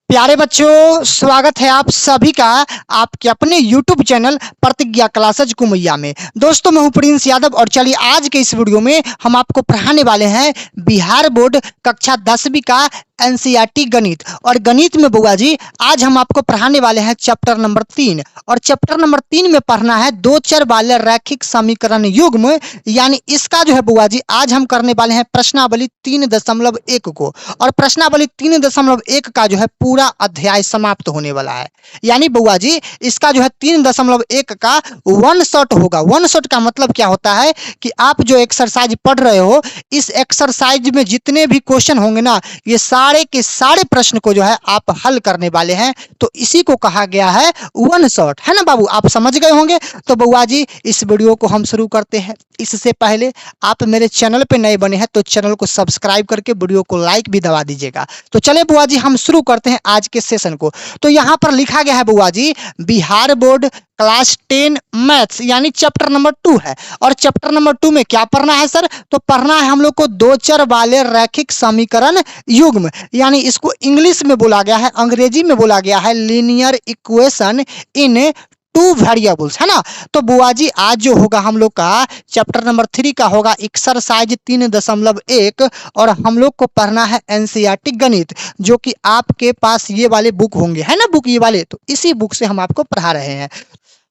प्यारे बच्चों, स्वागत है आप सभी का आपके अपने YouTube चैनल प्रतिज्ञा क्लासेज कुमैया में। दोस्तों, मैं हूं प्रिंस यादव और चलिए आज के इस वीडियो में हम आपको पढ़ाने वाले हैं बिहार बोर्ड कक्षा 10वीं का एनसीईआरटी गणित। और गणित में बुआ जी आज हम आपको पढ़ाने वाले हैं चैप्टर नंबर 3। और चैप्टर नंबर 3 में पढ़ना है दो चर वाले रैखिक समीकरण युग्म, यानी इसका जो है बुआ जी आज हम करने वाले हैं प्रश्नावली 3.1 को। और प्रश्नावली 3.1 का जो है पूरा अध्याय समाप्त होने वाला है। यानी बुआ जी इसका जो है 3.1 का वन शॉट होगा। वन शॉट का मतलब क्या होता है कि आप जो एक्सरसाइज पढ़ रहे हो, इस एक्सरसाइज में जितने भी क्वेश्चन होंगे ना, ये सारे के सारे प्रश्न को जो है आप हल करने वाले हैं। तो इसी को कहा गया है वन शॉट, है ना बाबू? आप समझ गए होंगे। तो बुआ जी इस वीडियो को हम शुरू करते हैं। इससे पहले आप मेरे चैनल पे नए बने हैं तो चैनल को सब्सक्राइब करके वीडियो को लाइक भी दबा दीजिएगा। तो चले बुआ जी हम शुरू करते हैं आज के सेशन को। तो यहाँ पर लिखा गया है बुआ जी बिहार बोर्ड क्लास 10 मैथ्स, यानी चैप्टर नंबर 2 है। और चैप्टर नंबर 2 में क्या पढ़ना है सर? तो पढ़ना है हम लोग को दो चर वाले रैखिक समीकरण युग्म, यानी इसको इंग्लिश में बोला गया है, अंग्रेजी में बोला गया है linear equation in two variables, है ना। तो बुआ जी आज जो होगा हम लोग का चैप्टर नंबर 3 का होगा एक्सरसाइज 3.1। और हम लोग को पढ़ना है एनसीईआरटी गणित, जो कि आपके पास ये वाले बुक होंगे, है ना, बुक ये वाले। तो इसी बुक से हम आपको पढ़ा रहे हैं।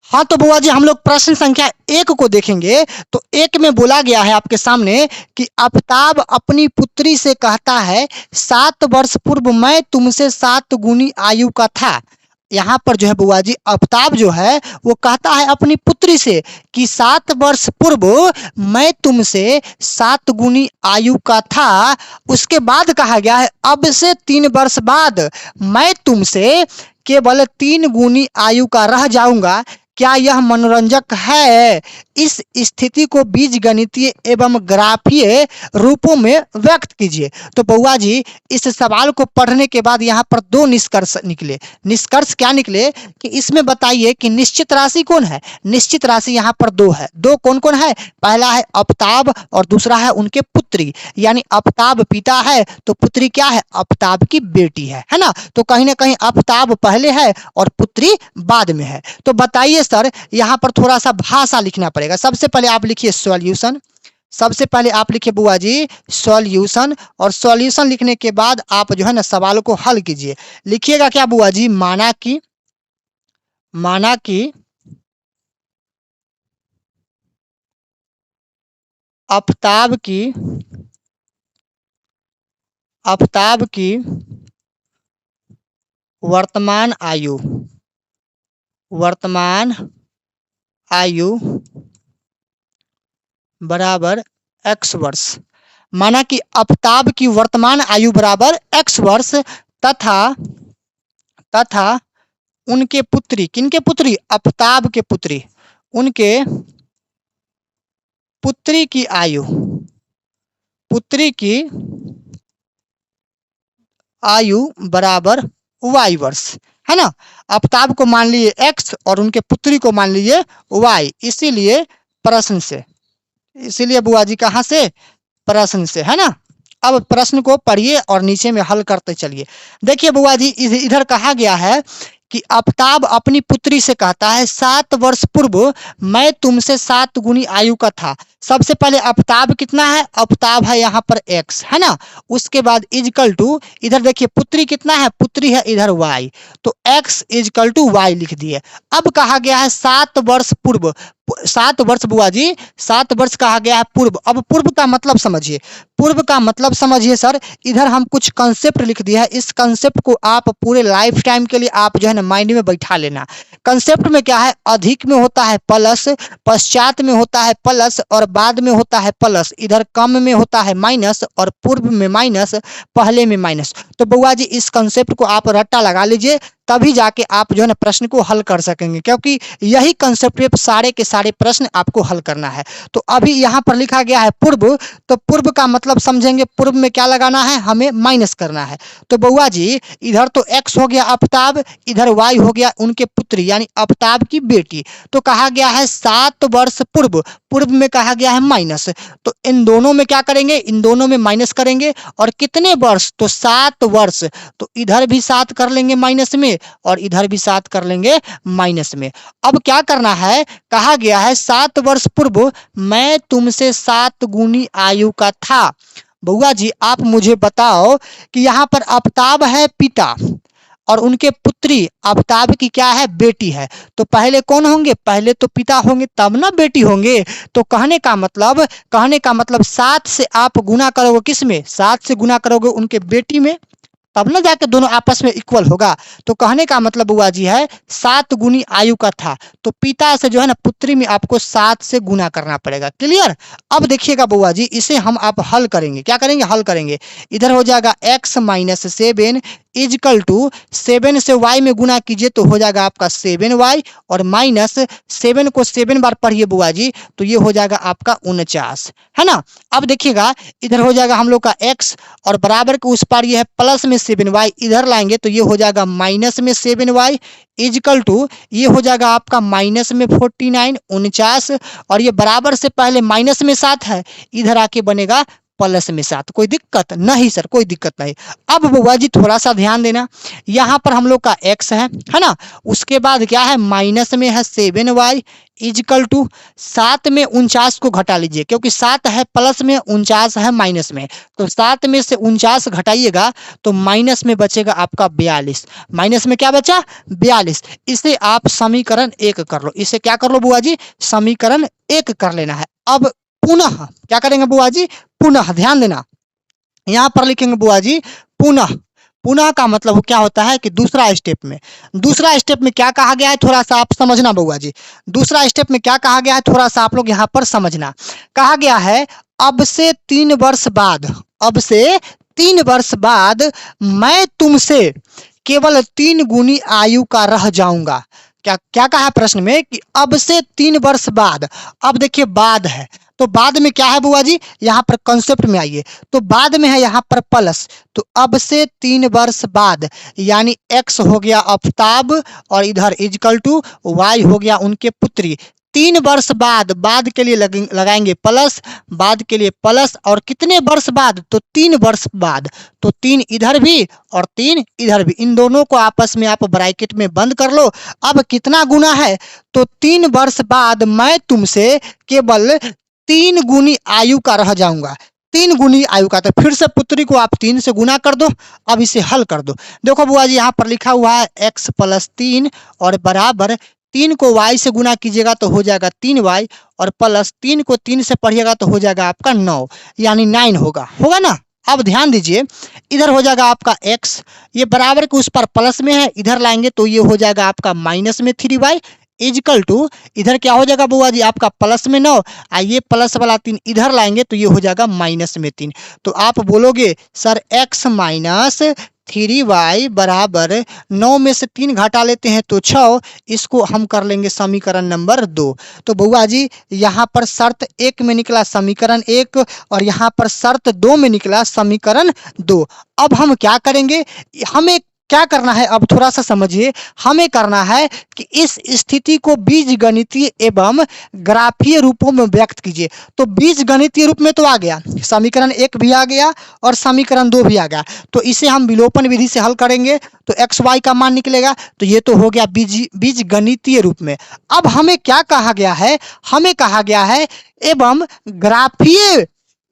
हाँ तो बुआ जी हम लोग प्रश्न संख्या 1 को देखेंगे। तो 1 में बोला गया है आपके सामने कि आफ्ताब अपनी पुत्री से कहता है 7 वर्ष पूर्व मैं तुमसे 7 गुनी आयु का था। यहाँ पर जो है बुआ जी आफ्ताब जो है वो कहता है अपनी पुत्री से कि 7 वर्ष पूर्व मैं तुमसे 7 गुनी आयु का था। उसके बाद कहा गया है अब से 3 वर्ष बाद मैं तुमसे केवल 3 गुनी आयु का रह जाऊंगा। क्या यह मनोरंजक है? इस स्थिति को बीजगणितीय एवं ग्राफीय रूपों में व्यक्त कीजिए। तो बुआ जी इस सवाल को पढ़ने के बाद यहाँ पर दो निष्कर्ष निकले। निष्कर्ष क्या निकले कि इसमें बताइए कि निश्चित राशि कौन है? निश्चित राशि यहाँ पर दो है। दो कौन कौन है? पहला है आफ्ताब और दूसरा है उनके पुत्री, यानी आफ्ताब पिता है तो पुत्री क्या है? आफ्ताब की बेटी है ना। तो कहीं ना कहीं आफ्ताब पहले है और पुत्री बाद में है। तो बताइए सर यहाँ पर थोड़ा सा भाषा लिखना पड़ेगा। सबसे पहले आप लिखिए सॉल्यूशन। सबसे पहले आप लिखिए बुआ जी सॉल्यूशन, और सॉल्यूशन लिखने के बाद आप जो है ना सवाल को हल कीजिए। लिखिएगा क्या बुआ जी? माना कि आफ्ताब की वर्तमान आयु बराबर x वर्ष। माना कि आफ्ताब की वर्तमान आयु बराबर x वर्ष तथा उनके पुत्री, किनके पुत्री? आफ्ताब के पुत्री, उनके पुत्री की आयु बराबर y वर्ष, है ना। आफ्ताब को मान लिए x और उनके पुत्री को मान लिए y, इसीलिए प्रश्न से, इसीलिए बुआ जी कहाँ से? प्रश्न से, है ना। अब प्रश्न को पढ़िए और नीचे में हल करते चलिए। देखिए बुआ जी इधर कहा गया है कि आफ्ताब अपनी पुत्री से कहता है 7 वर्ष पूर्व मैं तुमसे 7 गुनी आयु का था। सबसे पहले आफ्ताब कितना है? आफ्ताब है यहाँ पर x, है ना। उसके बाद इजकल टू, इधर देखिए पुत्री कितना है? पुत्री है इधर y, तो x इजकल टू y लिख दिए। अब कहा गया है 7 वर्ष पूर्व, 7 वर्ष बुआ जी 7 वर्ष कहा गया है पूर्व। अब पूर्व का मतलब समझिए, पूर्व का मतलब समझिए सर। इधर हम कुछ कंसेप्ट लिख दिया है, इस कंसेप्ट को आप पूरे लाइफ टाइम के लिए आप जो है ना माइंड में बैठा लेना। कंसेप्ट में क्या है? अधिक में होता है प्लस, पश्चात में होता है प्लस और बाद में होता है प्लस, इधर कम में होता है माइनस और पूर्व में माइनस, पहले में माइनस। तो बुआ जी इस कंसेप्ट को आप रट्टा लगा लीजिए तभी जाके आप जो है ना प्रश्न को हल कर सकेंगे, क्योंकि यही कंसेप्ट पे सारे के सारे प्रश्न आपको हल करना है। तो अभी यहाँ पर लिखा गया है पूर्व, तो पूर्व का मतलब समझेंगे, पूर्व में क्या लगाना है, हमें माइनस करना है। तो बउआ जी इधर तो x हो गया आफ्ताब, इधर y हो गया उनके पुत्री यानी आफ्ताब की बेटी। तो कहा गया है 7 वर्ष पूर्व, पूर्व में कहा गया है माइनस, तो इन दोनों में क्या करेंगे, इन दोनों में माइनस करेंगे। और कितने वर्ष, तो 7 वर्ष, तो इधर भी 7 कर लेंगे माइनस में और इधर भी 7 कर लेंगे माइनस में। अब क्या करना है, कहा गया है 7 वर्ष पूर्व मैं तुमसे 7 गुनी आयु का था। बउआ जी आप मुझे बताओ कि यहाँ पर आफ्ताब है पिता और उनके पुत्री आफ्ताब की क्या है, बेटी है। तो पहले कौन होंगे, पहले तो पिता होंगे तब ना बेटी होंगे। तो कहने का मतलब 7 से आप गुना करोगे किस में, 7 से गुना करोगे उनके बेटी में, तब ना जाके दोनों आपस में इक्वल होगा। तो कहने का मतलब बुआ जी है 7 गुनी आयु का था, तो पिता से जो है ना पुत्री में आपको 7 से गुना करना पड़ेगा। क्लियर। अब देखिएगा बुआ जी इसे हम आप हल करेंगे, क्या करेंगे, हल करेंगे। इधर हो जाएगा x माइनस 7 इजकल टू 7 से y में गुना कीजिए तो हो जाएगा आपका 7y और माइनस 7 को 7 बार पढ़िए बुआ जी तो ये हो जाएगा आपका 49, है ना। अब देखिएगा इधर हो जाएगा हम लोग का x और बराबर के उस पार ये है प्लस में 7y, इधर लाएंगे तो ये हो जाएगा माइनस में 7y इजकल टू ये हो जाएगा आपका माइनस में 49 49 और ये बराबर से पहले माइनस में 7 है, इधर आके बनेगा प्लस में 7। कोई दिक्कत नहीं सर, कोई दिक्कत नहीं। अब बुआ जी थोड़ा सा ध्यान देना, यहाँ पर हम लोग का x है ना, उसके बाद क्या है माइनस में है 7y इजकल टू 7 में 49 को घटा लीजिए, क्योंकि 7 है प्लस में 49 है माइनस में, तो 7 में से 49 घटाइएगा तो माइनस में बचेगा आपका 42, माइनस में क्या बचा 42। इसे आप समीकरण 1 कर लो, इसे क्या कर लो बुआ जी, समीकरण 1 कर लेना है। अब पुनः क्या करेंगे बुआ जी, पुनः ध्यान देना, यहाँ पर लिखेंगे बुआ जी पुनः, पुनः का मतलब क्या होता है कि दूसरा स्टेप में क्या कहा गया है थोड़ा सा आप समझना बुआ जी, दूसरा स्टेप में क्या कहा गया है थोड़ा सा आप लोग यहाँ पर समझना। कहा गया है अब से 3 वर्ष बाद, अब से 3 वर्ष बाद मैं तुमसे केवल 3 गुनी आयु का रह जाऊंगा। क्या क्या कहा प्रश्न में कि अब से 3 वर्ष बाद, अब देखिए बाद है तो बाद में क्या है बुआ जी, यहाँ पर कॉन्सेप्ट में आइए, तो बाद में है यहाँ पर प्लस, तो अब से 3 वर्ष बाद यानी x हो गया आफ्ताब और इधर इजकल टू y हो गया उनके पुत्री। 3 वर्ष बाद, बाद के लिए लगाएंगे प्लस, बाद के लिए प्लस और कितने वर्ष बाद, तो 3 वर्ष बाद, तो 3 इधर भी और 3 इधर भी, इन दोनों को आपस में आप ब्रैकेट में बंद कर लो। अब कितना गुना है, तो 3 वर्ष बाद मैं तुमसे केवल 3 गुनी आयु का रह जाऊंगा, 3 गुनी आयु का। तो फिर से पुत्री को आप 3 से गुना कर दो, अब इसे हल कर दो। देखो बुआ जी यहाँ पर लिखा हुआ है x प्लस 3 और बराबर 3 को y से गुना कीजिएगा तो हो जाएगा 3y और प्लस 3 को 3 से पढ़िएगा तो हो जाएगा आपका 9 यानी 9 होगा ना। अब ध्यान दीजिए इधर हो जाएगा आपका x, ये बराबर के उस पर प्लस में है, इधर लाएंगे तो ये हो जाएगा आपका माइनस में 3y इजकल टू इधर क्या हो जाएगा बुआ जी आपका प्लस में 9, ये प्लस वाला 3 इधर लाएंगे तो ये हो जाएगा माइनस में 3। तो आप बोलोगे सर x माइनस 3y बराबर 9 में से 3 घटा लेते हैं तो 6, इसको हम कर लेंगे समीकरण नंबर 2। तो बुआ जी यहाँ पर शर्त 1 में निकला समीकरण 1 और यहाँ पर शर्त 2 में निकला समीकरण 2। अब हम क्या करेंगे, हमें क्या करना है, अब थोड़ा सा समझिए, हमें करना है कि इस स्थिति को बीजगणितीय एवं ग्राफीय रूपों में व्यक्त कीजिए। तो बीजगणितीय रूप में तो आ गया, समीकरण 1 भी आ गया और समीकरण 2 भी आ गया, तो इसे हम विलोपन विधि से हल करेंगे तो एक्स वाई का मान निकलेगा, तो ये तो हो गया बीजगणितीय रूप में। अब हमें क्या कहा गया है, हमें कहा गया है एवं ग्राफीय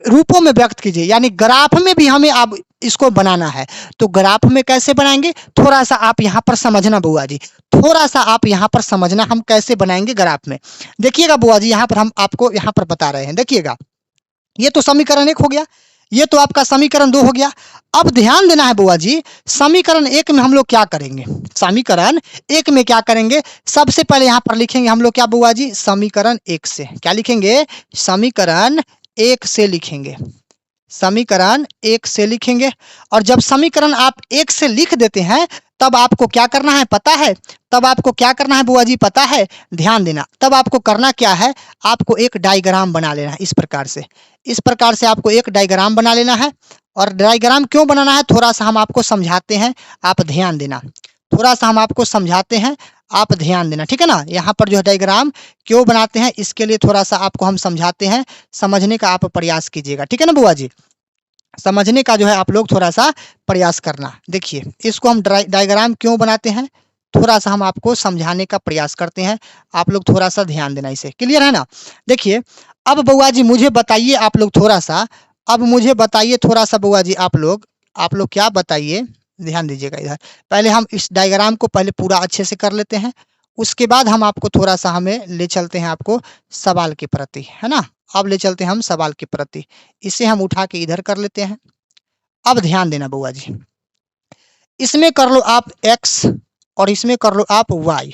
रूपों में व्यक्त कीजिए, यानी ग्राफ में भी हमें अब इसको बनाना है। तो ग्राफ में कैसे बनाएंगे, थोड़ा सा आप यहाँ पर समझना बुआ जी, थोड़ा सा आप यहाँ पर समझना हम कैसे बनाएंगे ग्राफ में। देखिएगा बुआ जी यहाँ पर हम आपको यहाँ पर बता रहे हैं, देखिएगा ये तो समीकरण 1 हो गया, ये तो आपका समीकरण 2 हो गया। अब ध्यान देना है बुआ जी, समीकरण 1 में हम लोग क्या करेंगे, समीकरण 1 में क्या करेंगे, सबसे पहले यहाँ पर लिखेंगे हम लोग क्या बुआ जी, समीकरण 1 से क्या लिखेंगे, समीकरण 1 से लिखेंगे, समीकरण 1 से लिखेंगे। और जब समीकरण आप 1 से लिख देते हैं तब आपको क्या करना है पता है? तब आपको क्या करना है बुआ जी पता है? ध्यान देना। तब आपको करना क्या है? आपको एक डायग्राम बना लेना है इस प्रकार से। इस प्रकार से आपको एक डायग्राम बना लेना है। और डायग्राम क्यों बनाना है थोड़ा सा हम आपको समझाते हैं, आप ध्यान देना। थोड़ा सा हम आपको समझाते हैं, आप ध्यान देना, ठीक है ना। यहाँ पर जो है डायग्राम क्यों बनाते हैं इसके लिए थोड़ा सा आपको हम समझाते हैं, समझने का आप प्रयास कीजिएगा, ठीक है ना बुआ जी। समझने का जो है आप लोग थोड़ा सा प्रयास करना। देखिए इसको हम डायग्राम क्यों बनाते हैं, थोड़ा सा हम आपको समझाने का प्रयास करते हैं, आप लोग थोड़ा सा ध्यान देना। इसे क्लियर है ना। देखिए अब बुआ जी मुझे बताइए आप लोग थोड़ा सा, अब मुझे बताइए थोड़ा सा बुआ जी, आप लोग क्या बताइए, ध्यान दीजिएगा इधर। पहले हम इस डायग्राम को पहले पूरा अच्छे से कर लेते हैं, उसके बाद हम आपको थोड़ा सा हमें ले चलते हैं आपको सवाल के प्रति, है ना। अब ले चलते हैं हम सवाल के प्रति। इसे हम उठा के इधर कर लेते हैं। अब ध्यान देना बुआ जी, इसमें कर लो आप x और इसमें कर लो आप y।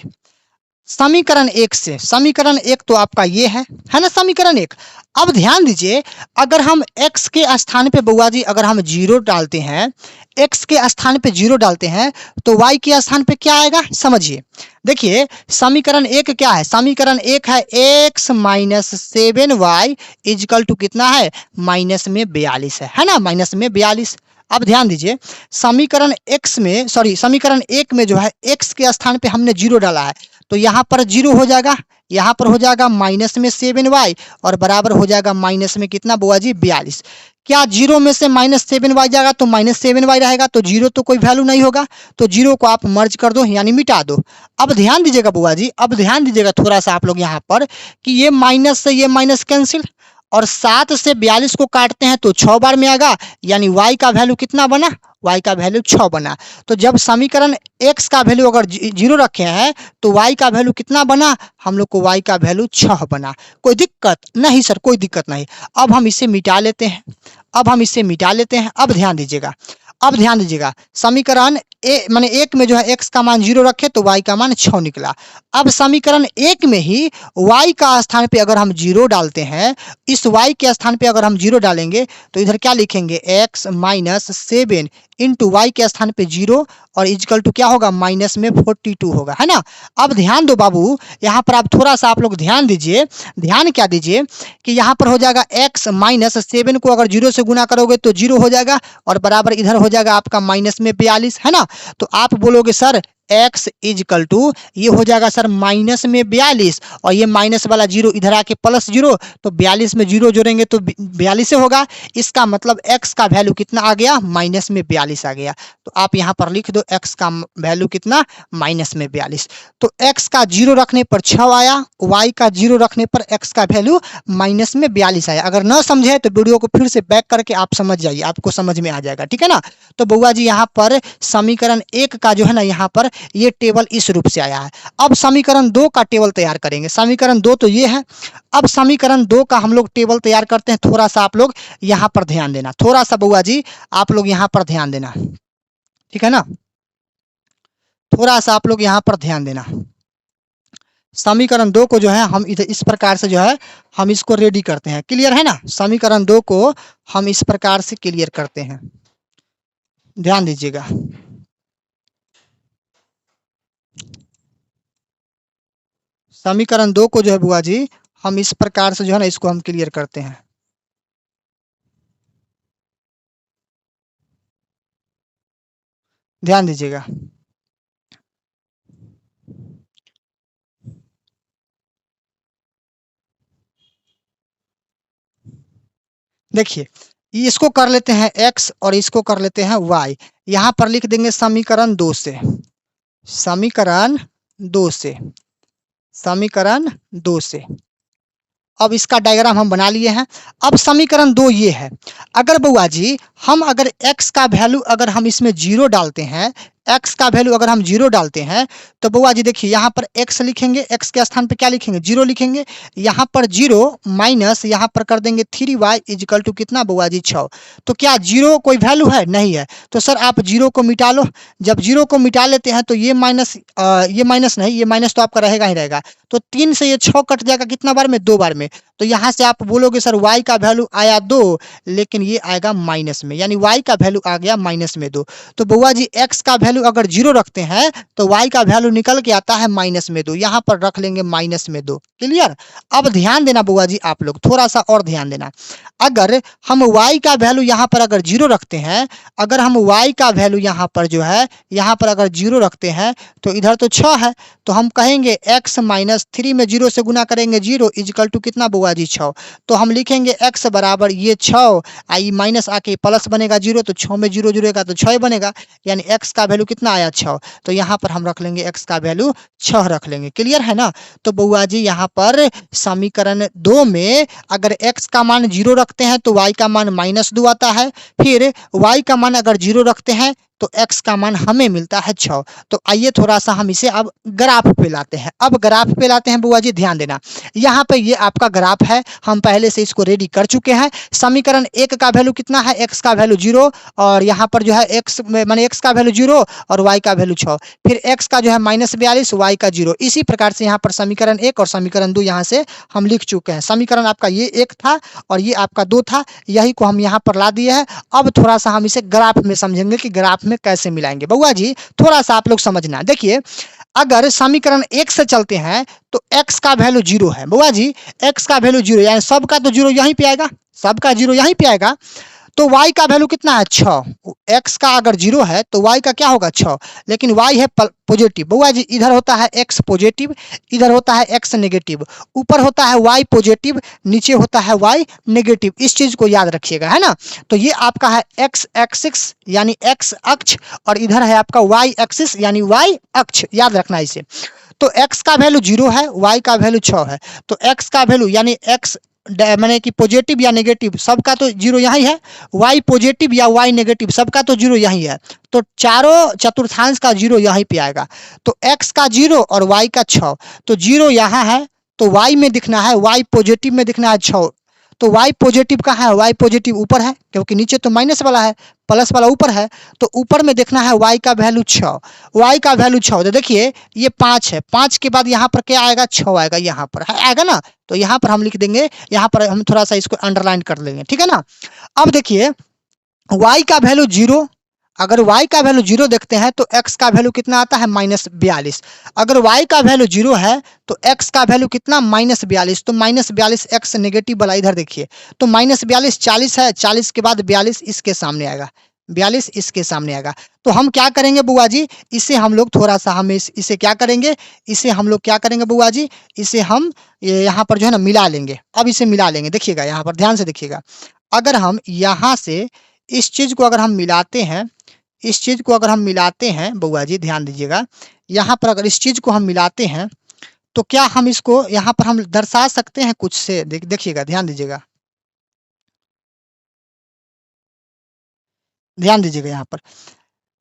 समीकरण एक से, समीकरण एक तो आपका ये है ना समीकरण एक। अब ध्यान दीजिए, अगर हम x के स्थान पे बुआ जी अगर हम 0 डालते हैं, x के स्थान पे 0 डालते हैं तो y के स्थान पे क्या आएगा समझिए। देखिए समीकरण एक क्या है, समीकरण एक है x minus 7y is equal to कितना है माइनस में 42 है ना, माइनस में 42। अब ध्यान दीजिए समीकरण x में समीकरण एक में जो है x के स्थान पे हमने 0 डाला है तो यहाँ पर 0 हो जाएगा, यहाँ पर हो जाएगा माइनस में 7y और बराबर हो जाएगा माइनस में कितना बुआ जी 42। क्या 0 में से माइनस 7y जाएगा तो माइनस 7y रहेगा, तो 0 तो कोई वैल्यू नहीं होगा, तो 0 को आप मर्ज कर दो यानी मिटा दो। अब ध्यान दीजिएगा बुआ जी, अब ध्यान दीजिएगा थोड़ा सा आप लोग यहाँ पर कि ये माइनस से ये माइनस कैंसिल और 7 से 42 को काटते हैं तो 6 बार में आएगा, यानी y का वैल्यू कितना बना, y का वैल्यू 6 बना। तो जब समीकरण x का वैल्यू अगर 0 रखे हैं तो y का वैल्यू कितना बना, हम लोग को y का वैल्यू 6 बना। कोई दिक्कत नहीं सर, कोई दिक्कत नहीं। अब हम इसे मिटा लेते हैं, अब हम इसे मिटा लेते हैं। अब ध्यान दीजिएगा, अब ध्यान दीजिएगा, समीकरण माने एक में जो है x का मान 0 रखे तो y का मान 6 निकला। अब समीकरण एक में ही y का स्थान पे अगर हम 0 डालते हैं, इस y के स्थान पे अगर हम 0 डालेंगे तो इधर क्या लिखेंगे x माइनस 7 इंटू वाई के स्थान पे 0 और इजकल टू क्या होगा माइनस में 42 होगा, है ना। अब ध्यान दो बाबू, यहाँ पर आप थोड़ा सा आप लोग ध्यान दीजिए, ध्यान क्या दीजिए कि यहाँ पर हो जाएगा x माइनस 7 को अगर 0 से गुना करोगे तो 0 हो जाएगा और बराबर इधर हो जाएगा आपका माइनस में 42, है ना। तो आप बोलोगे सर x इजकल टू ये हो जाएगा सर माइनस में 42 और ये माइनस वाला 0 इधर आके प्लस 0, तो 42 में 0 जोड़ेंगे तो 42 से होगा। इसका मतलब x का वैल्यू कितना आ गया, माइनस में 42 आ गया। तो आप यहाँ पर लिख दो x का वैल्यू कितना, माइनस में 42। तो x का 0 रखने पर 6 आया, y का 0 रखने पर x का वैल्यू माइनस में 42 आया। अगर न समझे तो वीडियो को फिर से बैक करके आप समझ जाइए, आपको समझ में आ जाएगा, ठीक है ना। तो बउआ जी यहाँ पर समीकरण 1 का जो है ना यहाँ पर ये टेबल इस रूप से आया है। अब समीकरण 2 का टेबल तैयार करेंगे। समीकरण 2 तो ये है, अब समीकरण 2 का हम लोग टेबल तैयार करते हैं। थोड़ा सा आप लोग यहाँ पर ध्यान देना, थोड़ा सा बउआ जी आप लोग यहाँ पर ध्यान देना, ठीक है ना। थोड़ा सा आप लोग यहाँ पर ध्यान देना। समीकरण 2 को जो है हम इधर इस प्रकार से जो है हम इसको रेडी करते हैं, क्लियर है ना। समीकरण 2 को हम इस प्रकार से क्लियर करते हैं, ध्यान दीजिएगा। समीकरण 2 को जो है बुआ जी हम इस प्रकार से जो है ना इसको हम क्लियर करते हैं, ध्यान दीजिएगा। देखिए इसको कर लेते हैं x और इसको कर लेते हैं y। यहाँ पर लिख देंगे समीकरण 2 से, समीकरण 2 से, समीकरण 2 से। अब इसका डायग्राम हम बना लिए हैं। अब समीकरण 2 ये है, अगर बउआ जी हम अगर x का वैल्यू अगर हम इसमें 0 डालते हैं, x का वैल्यू अगर हम 0 डालते हैं तो बउआ जी देखिए यहाँ पर x लिखेंगे, x के स्थान पे क्या लिखेंगे 0 लिखेंगे, यहाँ पर 0 माइनस यहाँ पर कर देंगे 3y इजकल टू कितना बउआ जी 6। तो क्या 0 कोई वैल्यू है, नहीं है, तो सर आप 0 को मिटा लो। जब 0 को मिटा लेते हैं तो ये माइनस नहीं, ये माइनस तो आपका रहेगा ही रहेगा, तो 3 से ये 6 कट जाएगा कितना बार में, 2 बार में। तो यहाँ से आप बोलोगे सर y का वैल्यू आया 2, लेकिन ये आएगा माइनस में, यानी y का वैल्यू आ गया -2। तो बुआ जी x का वैल्यू अगर 0 रखते हैं तो y का वैल्यू निकल के आता है -2, यहाँ पर रख लेंगे -2। क्लियर। अब ध्यान देना बुआ जी, आप लोग थोड़ा सा और ध्यान देना। अगर हम y का वैल्यू यहाँ पर अगर 0 रखते हैं, अगर हम y का वैल्यू यहाँ पर जो है यहाँ पर अगर 0 रखते हैं तो इधर तो 6 है, तो हम कहेंगे x माइनस 3 में 0 से गुना करेंगे 0 इजकल टू कितना बुआ जी 6। तो हम लिखेंगे x बराबर ये 6 आई माइनस आके प्लस बनेगा 0, तो 6 में 0 जुड़ेगा तो 6 बनेगा, यानी x का वैल्यू कितना आया 6। तो यहाँ पर हम रख लेंगे x का वैल्यू 6 रख लेंगे। क्लियर है ना। तो बुआ जी यहाँ पर समीकरण 2 में अगर x का मान 0 रखते हैं तो y का मान -2 आता है, फिर y का मान अगर 0 रखते हैं तो x का मान हमें मिलता है 6। तो आइए थोड़ा सा हम इसे अब ग्राफ पे लाते हैं। अब ग्राफ पे लाते हैं बुआ जी, ध्यान देना। यहाँ पे ये आपका ग्राफ है, हम पहले से इसको रेडी कर चुके हैं। समीकरण 1 का वैल्यू कितना है, x का वैल्यू 0, और यहाँ पर जो है x माने x का वैल्यू 0 और y का वैल्यू 6, फिर x का जो है -42, y का 0। इसी प्रकार से यहाँ पर समीकरण 1 और समीकरण 2 यहाँ से हम लिख चुके हैं। समीकरण आपका ये 1 था और ये आपका 2 था, यही को हम यहाँ पर ला दिए हैं। अब थोड़ा सा हम इसे ग्राफ में समझेंगे कि ग्राफ में कैसे मिलाएंगे। बुआ जी थोड़ा सा आप लोग समझना। देखिए अगर समीकरण 1 से चलते हैं तो x का वैल्यू 0 है। बुआ जी x का वैल्यू 0, यानी सबका तो 0 यहीं पे आएगा, सबका 0 यहीं पे आएगा। तो y का वैल्यू कितना है 6। x का अगर 0 है तो y का क्या होगा 6, लेकिन y है पॉजिटिव। बुआ जी इधर होता है x पॉजिटिव, इधर होता है x नेगेटिव, ऊपर होता है y पॉजिटिव, नीचे होता है y नेगेटिव। इस चीज को याद रखिएगा, है ना। तो ये आपका है x एक्सिस यानी x अक्ष, और इधर है आपका y एक्सिस यानी y अक्ष, याद रखना इसे। तो x का वैल्यू 0 है, y का वैल्यू 6 है, तो x का वैल्यू यानी x माने कि पॉजिटिव या नेगेटिव सबका तो 0 यही है, y पॉजिटिव या y नेगेटिव सबका तो 0 यही है। तो चारों चतुर्थांश का 0 यहीं पे आएगा। तो x का 0 और y का 6, तो 0 यहाँ है तो y में दिखना है, y पॉजिटिव में दिखना है 6। तो y पॉजिटिव कहाँ है, y पॉजिटिव ऊपर है, क्योंकि नीचे तो माइनस वाला है, प्लस वाला ऊपर है, तो ऊपर में देखना है y का वैल्यू 6, y का वैल्यू 6। तो देखिए ये 5 है, 5 के बाद यहाँ पर क्या आएगा 6 आएगा, यहाँ पर आएगा ना। तो यहाँ पर हम लिख देंगे, यहाँ पर हम थोड़ा सा इसको अंडरलाइन कर लेंगे, ठीक है ना। अब देखिए y का वैल्यू 0, अगर y का वैल्यू 0 देखते हैं तो x का वैल्यू कितना आता है -42। अगर y का वैल्यू 0 है तो x का वैल्यू कितना -42, तो -42 x नेगेटिव वाला इधर देखिए, तो -42 40 है, 40 के बाद 42 इसके सामने आएगा, 42 इसके सामने आएगा। तो हम क्या करेंगे बुआ जी, इसे हम लोग थोड़ा सा हम इसे क्या करेंगे, इसे हम लोग क्या करेंगे बुआ जी, इसे हम यहाँ पर जो है ना मिला लेंगे। अब इसे मिला लेंगे, देखिएगा यहाँ पर ध्यान से देखिएगा। अगर हम यहाँ से इस चीज को अगर हम मिलाते हैं, इस चीज को अगर हम मिलाते हैं बुआ जी ध्यान दीजिएगा, यहाँ पर अगर इस चीज को हम मिलाते हैं तो क्या हम इसको यहाँ पर हम दर्शा सकते हैं कुछ से, देखिएगा ध्यान दीजिएगा, ध्यान दीजिएगा। यहाँ पर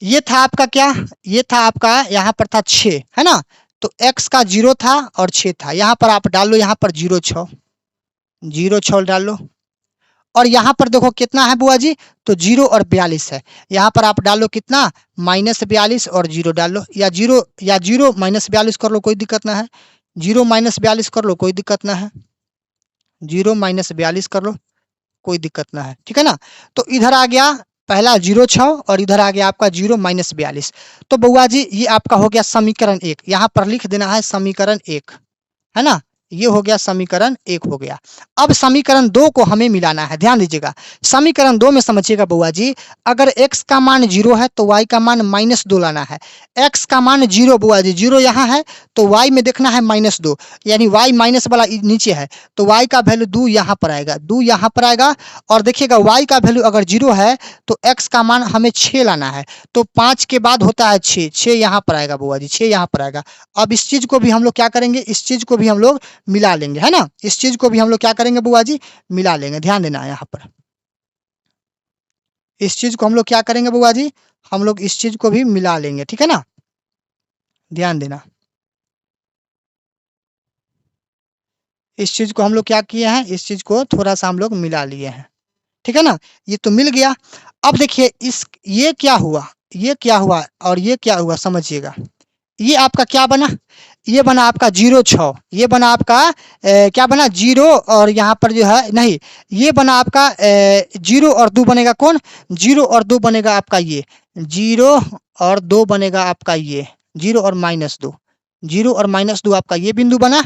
ये था आपका क्या, ये था आपका यहाँ पर था 6, है ना। तो x का 0 था और 6 था, यहाँ पर आप डाल लो, यहाँ पर 0 6 0 6 डाल लो, और यहाँ पर देखो कितना है बुआ जी, तो 0 और 42 है, यहाँ पर आप डालो कितना -42 और 0 डाल लो, या 0 -42 कर लो, कोई दिक्कत ना है, 0 -42 कर लो, कोई दिक्कत ना है, 0 -42 कर लो, कोई दिक्कत ना है, ठीक है ना। तो इधर आ गया पहला 0 6 और इधर आ गया आपका 0 -42। तो बुआ जी ये आपका हो गया समीकरण 1, यहाँ पर लिख देना है समीकरण 1, है ना। ये हो गया समीकरण 1 हो गया। अब समीकरण 2 को हमें मिलाना है, ध्यान दीजिएगा। समीकरण 2 में समझिएगा बुआ जी, अगर x का मान 0 है तो y का मान -2 लाना है। x का मान 0 बुआ जी 0 यहाँ है तो y में देखना है -2, यानी y माइनस वाला नीचे है, तो y का वैल्यू 2 यहाँ पर आएगा, 2 यहाँ पर आएगा। और देखिएगा y का वैल्यू अगर 0 है तो x का मान हमें 6 लाना है, तो 5 के बाद होता है 6, 6 यहाँ पर आएगा बुआ जी, 6 यहाँ पर आएगा। अब इस चीज को भी हम लोग क्या करेंगे, इस चीज को भी हम लोग मिला लेंगे, है ना। इस चीज को भी हम लोग क्या करेंगे बुआ जी, मिला लेंगे, ध्यान देना यहाँ पर। इस चीज को हम लोग क्या करेंगे बुआ जी, हम लोग इस चीज को भी मिला लेंगे, ठीक है ना, ध्यान देना। इस चीज को हम लोग क्या किए हैं, इस चीज को थोड़ा सा हम लोग मिला लिए हैं, ठीक है ना। ये तो मिल गया। अब देखिए इस ये क्या हुआ, ये क्या हुआ और ये क्या हुआ, समझिएगा। ये आपका क्या बना, ये बना आपका 0 6, ये बना आपका क्या बना 0, और यहाँ पर जो है नहीं, ये बना आपका 0 और 2 बनेगा कौन, 0 और 2 बनेगा आपका ये 0 और 2 बनेगा आपका ये 0 और -2, 0 और -2 आपका ये बिंदु बना,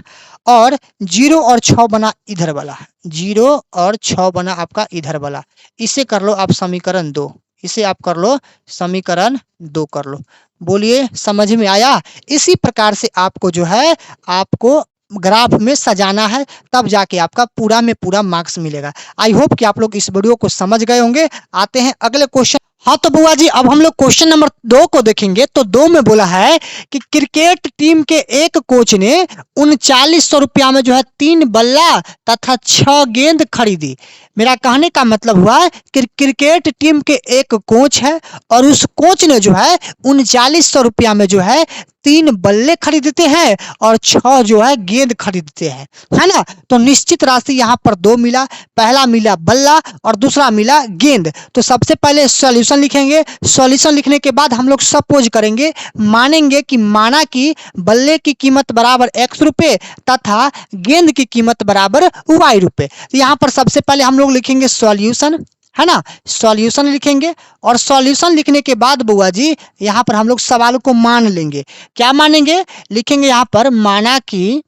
और 0 और 6 बना इधर वाला, 0 और 6 बना आपका इधर वाला। इसे कर लो आप समीकरण 2, इसे आप कर लो समीकरण 2 कर लो। बोलिए समझ में आया। इसी प्रकार से आपको जो है आपको ग्राफ में सजाना है, तब जाके आपका पूरा में पूरा मार्क्स मिलेगा। आई होप कि आप लोग इस वीडियो को समझ गए होंगे। आते हैं अगले क्वेश्चन। हाँ तो बुआ जी अब हम लोग क्वेश्चन नंबर 2 को देखेंगे। तो 2 में बोला है कि क्रिकेट टीम के एक कोच ने 3900 रुपया में जो है 3 बल्ला तथा 6 गेंद खरीदी। मेरा कहने का मतलब हुआ कि क्रिकेट टीम के एक कोच है और उस कोच ने जो है 3900 रुपया में जो है 3 बल्ले खरीदते हैं और 6 जो है गेंद खरीदते हैं, है ना। तो निश्चित राशि यहाँ पर 2 मिला, पहला मिला बल्ला और दूसरा मिला गेंद। तो सबसे पहले सॉल्यूशन लिखेंगे, सॉल्यूशन लिखने के बाद हम लोग सपोज करेंगे, मानेंगे कि माना कि बल्ले की कीमत बराबर x रुपए तथा गेंद की कीमत बराबर y रुपए। तो यहाँ पर सबसे पहले हम लोग लिखेंगे सॉल्यूशन, है ना, सॉल्यूशन लिखेंगे और सॉल्यूशन लिखने के बाद बुआ जी यहाँ पर हम लोग सवाल को मान लेंगे। क्या मानेंगे, लिखेंगे यहाँ पर माना कि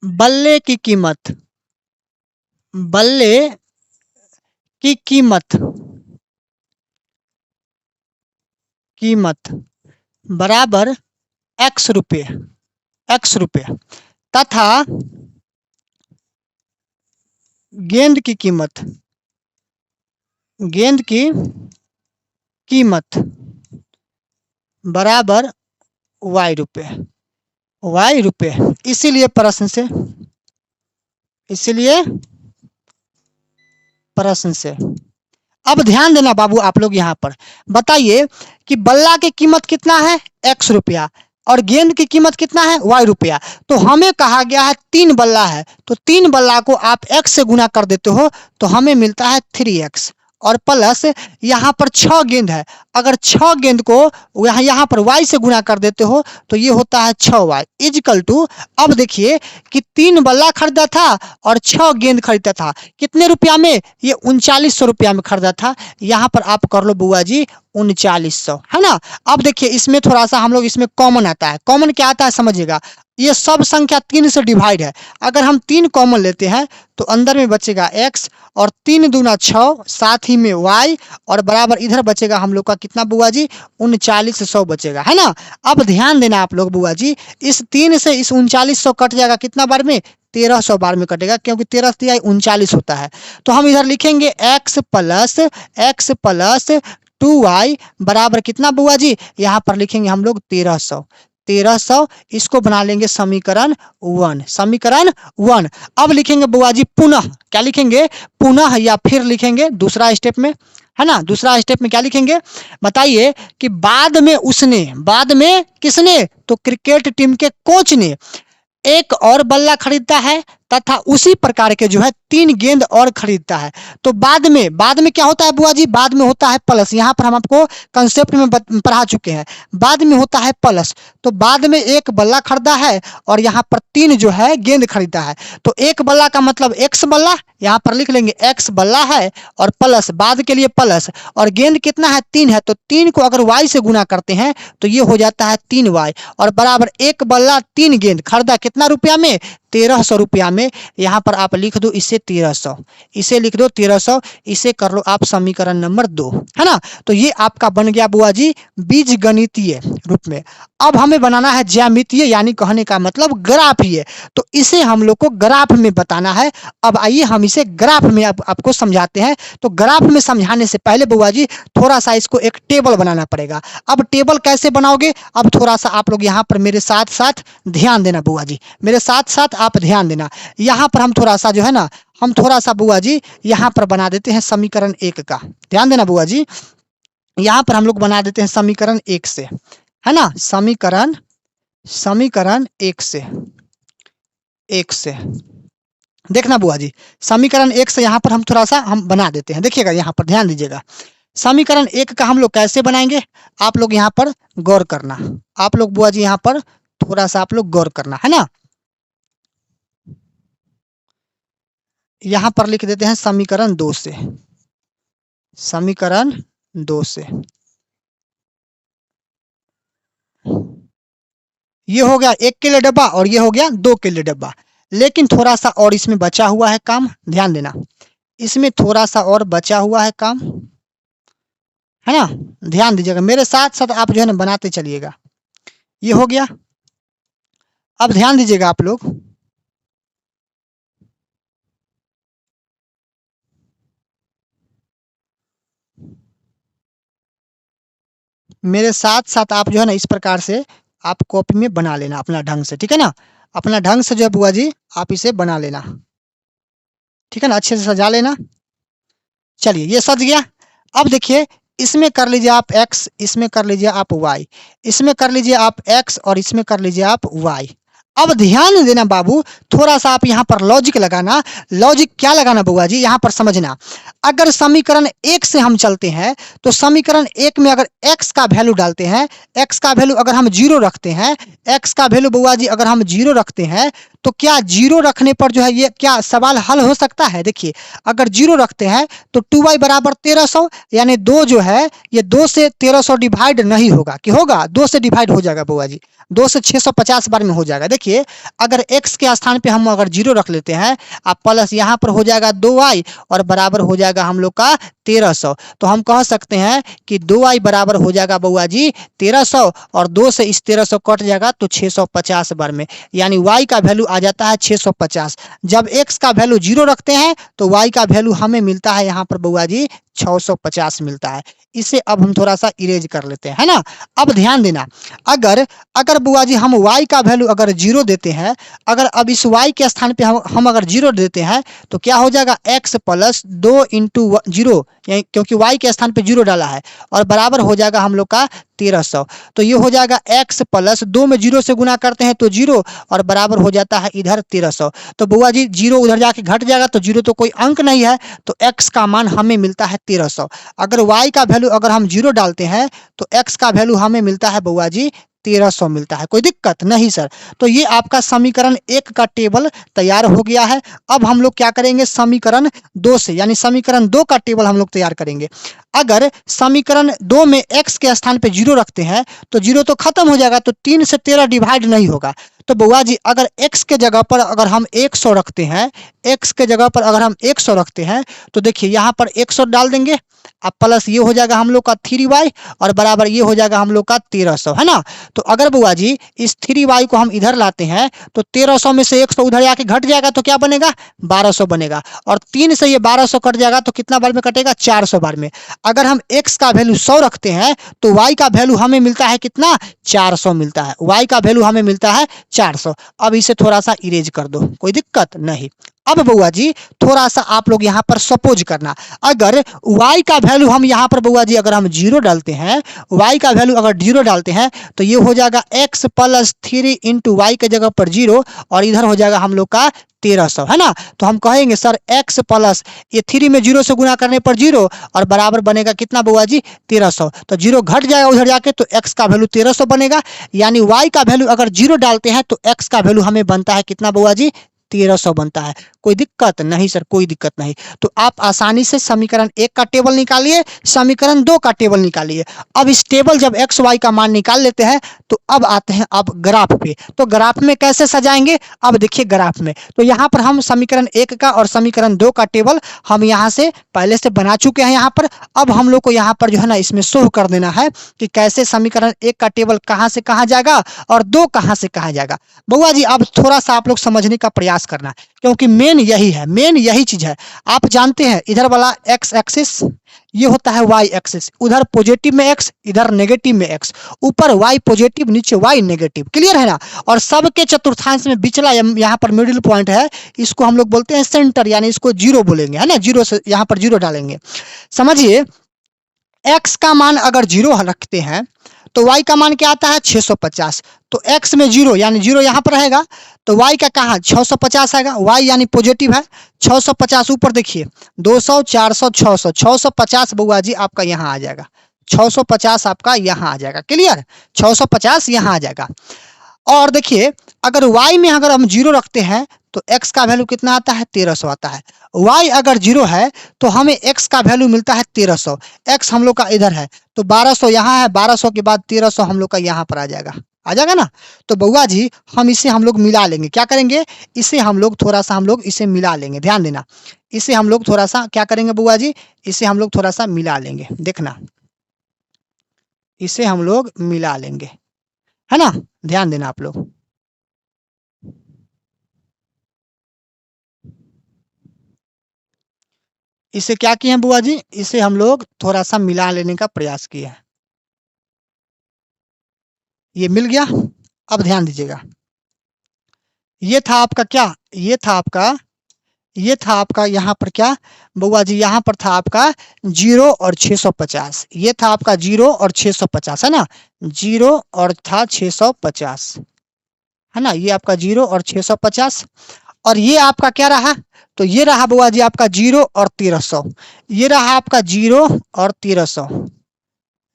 बल्ले की कीमत बराबर x रुपए तथा गेंद की कीमत बराबर y रुपए। इसीलिए प्रश्न से अब ध्यान देना बाबू आप लोग यहाँ पर बताइए कि बल्ला की कीमत कितना है x रुपया और गेंद की कीमत कितना है y रुपया। तो हमें कहा गया है 3 बल्ला है, तो 3 बल्ला को आप x से गुना कर देते हो तो हमें मिलता है 3x और प्लस यहाँ पर 6 गेंद है, अगर 6 गेंद को यहाँ पर y से गुना कर देते हो तो ये होता है 6y इजकल टू। अब देखिए कि 3 बल्ला खरीदा था और 6 गेंद खरीदा था, कितने रुपया में, ये 3900 रुपया में खरीदा था। यहाँ पर आप कर लो बुआ जी 3900, है ना। अब देखिए इसमें थोड़ा सा हम लोग इसमें कॉमन आता है, कॉमन क्या आता है समझिएगा, ये सब संख्या 3 से डिवाइड है, अगर हम 3 कॉमन लेते हैं तो अंदर में बचेगा x और 3 दूना 6 साथ ही में y और बराबर इधर बचेगा हम लोग का कितना बुआ जी 3900 बचेगा, है ना। अब ध्यान देना आप लोग बुआ जी, इस 3 से इस 3900 कट जाएगा कितना बार में, 1300 बार में कटेगा, क्योंकि 13 से 39 होता है। तो हम इधर लिखेंगे x प्लस 2y बराबर कितना बुआ जी, यहाँ पर लिखेंगे हम लोग 1300। इसको बना लेंगे समीकरण 1। अब लिखेंगे बुआ जी पुनः, क्या लिखेंगे पुनः या फिर लिखेंगे दूसरा स्टेप में, है ना। दूसरा स्टेप में क्या लिखेंगे बताइए कि बाद में किसने, तो क्रिकेट टीम के कोच ने एक और बल्ला खरीदता है तथा उसी प्रकार के जो है 3 गेंद और खरीदता है। तो बाद में क्या होता है बुआ जी, बाद में होता है प्लस। यहाँ पर हम आपको कंसेप्ट में पढ़ा चुके हैं, बाद में होता है प्लस। तो बाद में एक बल्ला खरीदा है और यहाँ पर 3 जो है गेंद खरीदा है, तो एक बल्ला का मतलब x बल्ला, यहाँ पर लिख लेंगे x बल्ला है और प्लस बाद के लिए प्लस, और गेंद कितना है 3 है, तो 3 को अगर y से गुना करते हैं तो ये हो जाता है 3y और बराबर एक बल्ला 3 गेंद खरीदा कितना रुपया में, 1300 रुपया में। यहाँ पर आप लिख दो इसे 1300, इसे लिख दो 1300, इसे कर लो आप समीकरण नंबर 2, है ना। तो ये आपका बन गया बुआ जी बीज गणितीय रूप में। अब हमें बनाना है ज्यामितीय, यानी कहने का मतलब ग्राफीय, तो इसे हम लोग को ग्राफ में बताना है। अब आइए हम इसे ग्राफ में आपको समझाते हैं। तो ग्राफ में समझाने से पहले बुआ जी थोड़ा सा इसको एक टेबल बनाना पड़ेगा। अब टेबल कैसे बनाओगे, अब थोड़ा सा आप लोग यहाँ पर मेरे साथ साथ ध्यान देना बुआ जी, मेरे साथ साथ आप ध्यान देना। यहाँ पर हम थोड़ा सा जो है ना, हम थोड़ा सा बुआ जी यहाँ पर बना देते हैं समीकरण 1 का, ध्यान देना बुआ जी। यहाँ पर हम लोग बना देते हैं समीकरण 1 से, है ना, समीकरण 1 से देखना बुआ जी, समीकरण 1 से यहाँ पर हम थोड़ा सा हम बना देते हैं। देखिएगा यहाँ पर ध्यान दीजिएगा, समीकरण 1 का हम लोग कैसे बनाएंगे, आप लोग यहाँ पर गौर करना। आप लोग बुआ जी यहाँ पर थोड़ा सा आप लोग गौर करना है ना। यहाँ पर लिख देते हैं समीकरण 2 से, समीकरण 2 से ये हो गया 1 के लिए डब्बा और ये हो गया 2 के लिए डब्बा। लेकिन थोड़ा सा और इसमें बचा हुआ है काम, ध्यान देना, इसमें थोड़ा सा और बचा हुआ है काम, है ना। ध्यान दीजिएगा, मेरे साथ साथ आप जो है ना बनाते चलिएगा। ये हो गया। अब ध्यान दीजिएगा आप लोग, मेरे साथ साथ आप जो है ना इस प्रकार से आप कॉपी में बना लेना अपना ढंग से, ठीक है ना। अपना ढंग से जो है बुआ जी आप इसे बना लेना, ठीक है ना, अच्छे से सजा लेना। चलिए ये सज गया। अब देखिए इसमें कर लीजिए आप x, इसमें कर लीजिए आप y, इसमें कर लीजिए आप x और इसमें कर लीजिए आप y। अब ध्यान देना बाबू, थोड़ा सा आप यहाँ पर लॉजिक लगाना। लॉजिक क्या लगाना बुआ जी, यहाँ पर समझना। अगर समीकरण 1 से हम चलते हैं तो समीकरण 1 में अगर x का वैल्यू डालते हैं, x का वैल्यू अगर हम 0 रखते हैं, x का वैल्यू बुआ जी अगर हम 0 रखते हैं तो क्या 0 रखने पर जो है ये क्या सवाल हल हो सकता है। देखिए अगर 0 रखते हैं तो 2y बराबर 1300, यानी 2 जो है ये 2 से 1300 डिवाइड नहीं होगा, कि होगा 2 से डिवाइड हो जाएगा बुआ जी, 2 से 650 बार में हो जाएगा। देखिए अगर x के स्थान पे हम अगर 0 रख लेते हैं, अब प्लस यहाँ पर हो जाएगा 2y और बराबर हो जाएगा हम लोग का 1300, तो हम कह सकते हैं कि 2y बराबर हो जाएगा बुआ जी 1300 और 2 से इस 1300 कट जाएगा तो 650 बार में, यानी y का वैल्यू आ जाता है 650। जब x का वैल्यू 0 रखते हैं तो y का वैल्यू हमें मिलता है यहाँ पर बुआ जी 650 मिलता है। इसे अब हम थोड़ा सा इरेज कर लेते हैं, है ना। अब ध्यान देना, अगर अगर बुआ जी हम y का वैल्यू अगर 0 देते हैं, अगर अब इस y के स्थान पे हम अगर 0 देते हैं तो क्या हो जाएगा x प्लस 2 इंटू 0, क्योंकि y के स्थान पे 0 डाला है और बराबर हो जाएगा हम लोग का 1300। तो ये हो जाएगा x प्लस 2 में 0 से गुना करते हैं तो 0 और बराबर हो जाता है इधर 1300। तो बुआ जी 0 उधर जाके घट जाएगा तो 0 तो कोई अंक नहीं है, तो x का मान हमें मिलता है 1300। अगर y का वैल्यू अगर हम 0 डालते हैं तो x का वैल्यू हमें मिलता है बुआ जी 1300 मिलता है। कोई दिक्कत नहीं सर। तो ये आपका समीकरण 1 का टेबल तैयार हो गया है। अब हम लोग क्या करेंगे, समीकरण 2 से यानी समीकरण 2 का टेबल हम लोग तैयार करेंगे। अगर समीकरण 2 में x के स्थान पे 0 रखते हैं तो 0 तो खत्म हो जाएगा, तो 3 से 13 डिवाइड नहीं होगा। तो बुआ जी अगर x के जगह पर अगर हम 100 रखते हैं, x के जगह पर अगर हम 100 रखते हैं तो देखिए यहाँ पर 100 डाल देंगे, अब प्लस ये हो जाएगा हम लोग का 3y और बराबर ये हो जाएगा हम लोग का 1300, है ना। तो अगर बुआ जी इस 3y को हम इधर लाते हैं तो 1300 में से 100 उधर आके घट जाएगा तो क्या बनेगा 1200 बनेगा, और 3 से ये 1200 कट जाएगा तो कितना बार में कटेगा 400 बार में। अगर हम x का वैल्यू 100 रखते हैं तो y का वैल्यू हमें मिलता है कितना 400 मिलता है, y का वैल्यू हमें मिलता है 400। अब इसे थोड़ा सा इरेज कर दो, कोई दिक्कत नहीं। अब बुआ जी थोड़ा सा आप लोग यहाँ पर सपोज करना, अगर y का वैल्यू हम यहाँ पर बुआ जी अगर हम 0 डालते हैं, y का वैल्यू अगर 0 डालते हैं तो ये हो जाएगा x प्लस 3 इंटू वाई के जगह पर 0 और इधर हो जाएगा हम लोग का 1300, है ना। तो हम कहेंगे सर x प्लस ये 3 में 0 से गुना करने पर 0 और बराबर बनेगा कितना बुआ जी 1300। तो 0 घट जाएगा उधर जाके तो x का वैल्यू 1300 बनेगा, यानी y का वैल्यू अगर 0 डालते हैं तो x का वैल्यू हमें बनता है कितना बुआ जी 1300 बनता है। कोई दिक्कत नहीं सर, कोई दिक्कत नहीं। तो आप आसानी से समीकरण 1 का टेबल निकालिए, समीकरण 2 का टेबल निकालिए। अब इस टेबल जब x y का मान निकाल लेते हैं तो अब आते हैं अब ग्राफ पे। तो ग्राफ में कैसे सजाएंगे, अब देखिए ग्राफ में तो यहाँ पर हम समीकरण 1 का और समीकरण 2 का टेबल हम यहाँ से पहले से बना चुके हैं। यहाँ पर अब हम लोग को यहाँ पर जो है ना इसमें शो कर देना है कि कैसे समीकरण 1 का टेबल कहाँ से कहाँ जाएगा और 2 कहाँ से कहाँ जाएगा। बुआ जी अब थोड़ा सा आप लोग समझने का प्रयास करना, क्योंकि मेन यही है, मेन यही चीज है। आप जानते हैं इधर वाला x एक्सिस ये होता है y एक्सिस, उधर पॉजिटिव में x इधर नेगेटिव में x, ऊपर y पॉजिटिव नीचे y नेगेटिव, क्लियर है ना। और सबके चतुर्थांश में बिचला यहाँ पर मिडिल पॉइंट है, इसको हम लोग बोलते हैं सेंटर, यानी इसको 0 बोलेंगे, है ना। 0 से यहाँ पर 0 डालेंगे। समझिए x का मान अगर 0 रखते हैं तो y का मान क्या आता है 650। तो x में 0 यानी 0 यहाँ पर रहेगा, तो y का कहाँ 650 आएगा, y यानी पॉजिटिव है। 650 ऊपर देखिए 200 400 600 650 बुआ जी आपका यहाँ आ जाएगा, 650 आपका यहाँ आ जाएगा। क्लियर, 650 यहाँ आ जाएगा। और देखिए अगर y में अगर हम 0 रखते हैं तो x का वैल्यू कितना आता है 1300 आता है। y अगर 0 है तो हमें x का वैल्यू मिलता है 1300। x हम लोग का इधर है तो 1200 यहाँ है, 1200 के बाद 1300 हम लोग का यहाँ पर आ जाएगा ना। तो बउआ जी हम इसे हम लोग मिला लेंगे, क्या करेंगे, इसे हम लोग थोड़ा सा हम लोग इसे मिला लेंगे, ध्यान देना। इसे हम लोग थोड़ा सा क्या करेंगे बउआ जी, इसे हम लोग थोड़ा सा मिला लेंगे, देखना इसे हम लोग मिला लेंगे, है ना, ध्यान देना आप लोग। इसे क्या किए हैं बुआ जी, इसे हम लोग थोड़ा सा मिला लेने का प्रयास किए हैं। ये मिल गया। अब ध्यान दीजिएगा, ये था आपका क्या, ये था आपका यहाँ पर क्या बुआ जी, यहाँ पर था आपका 0 और 650। ये था आपका 0 और 650, है ना, 0 और था 650, है ना, ये आपका 0 और 650। और ये आपका क्या रहा, तो ये रहा बुआ जी आपका 0 और 1300। ये रहा आपका 0 और 1300,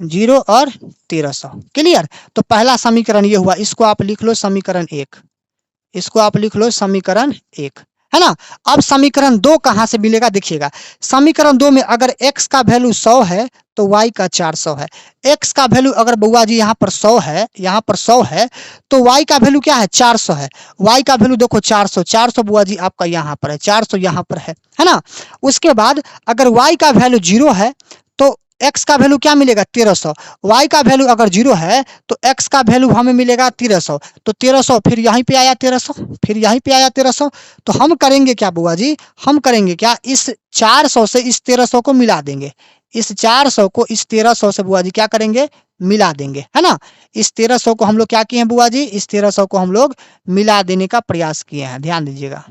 0 और 1300। क्लियर, तो पहला समीकरण ये हुआ, इसको आप लिख लो समीकरण 1, इसको आप लिख लो समीकरण 1, है ना। अब समीकरण 2 कहां से मिलेगा, देखिएगा समीकरण 2 में अगर x का वैल्यू 100 है तो y का 400 है। x का वैल्यू अगर बुआ जी यहाँ पर 100 है, यहाँ पर 100 है तो y का वैल्यू क्या है 400 है। y का वैल्यू देखो 400, 400 बुआ जी आपका यहाँ पर है, 400 यहाँ पर है ना। उसके बाद अगर y का वैल्यू 0 है तो x का वैल्यू क्या मिलेगा 1300। y का वैल्यू अगर 0 है तो x का वैल्यू हमें मिलेगा 1300। तो 1300 फिर यहीं पे आया 1300, फिर यहीं पे आया 1300। तो हम करेंगे क्या बुआ जी, हम करेंगे क्या, इस 400 से इस 1300 को मिला देंगे, इस 400 को इस 1300 से बुआ जी क्या करेंगे, मिला देंगे, है ना। इस 1300 को हम लोग क्या किए हैं बुआ जी, इस 1300 को हम लोग मिला देने का प्रयास किए हैं, ध्यान दीजिएगा,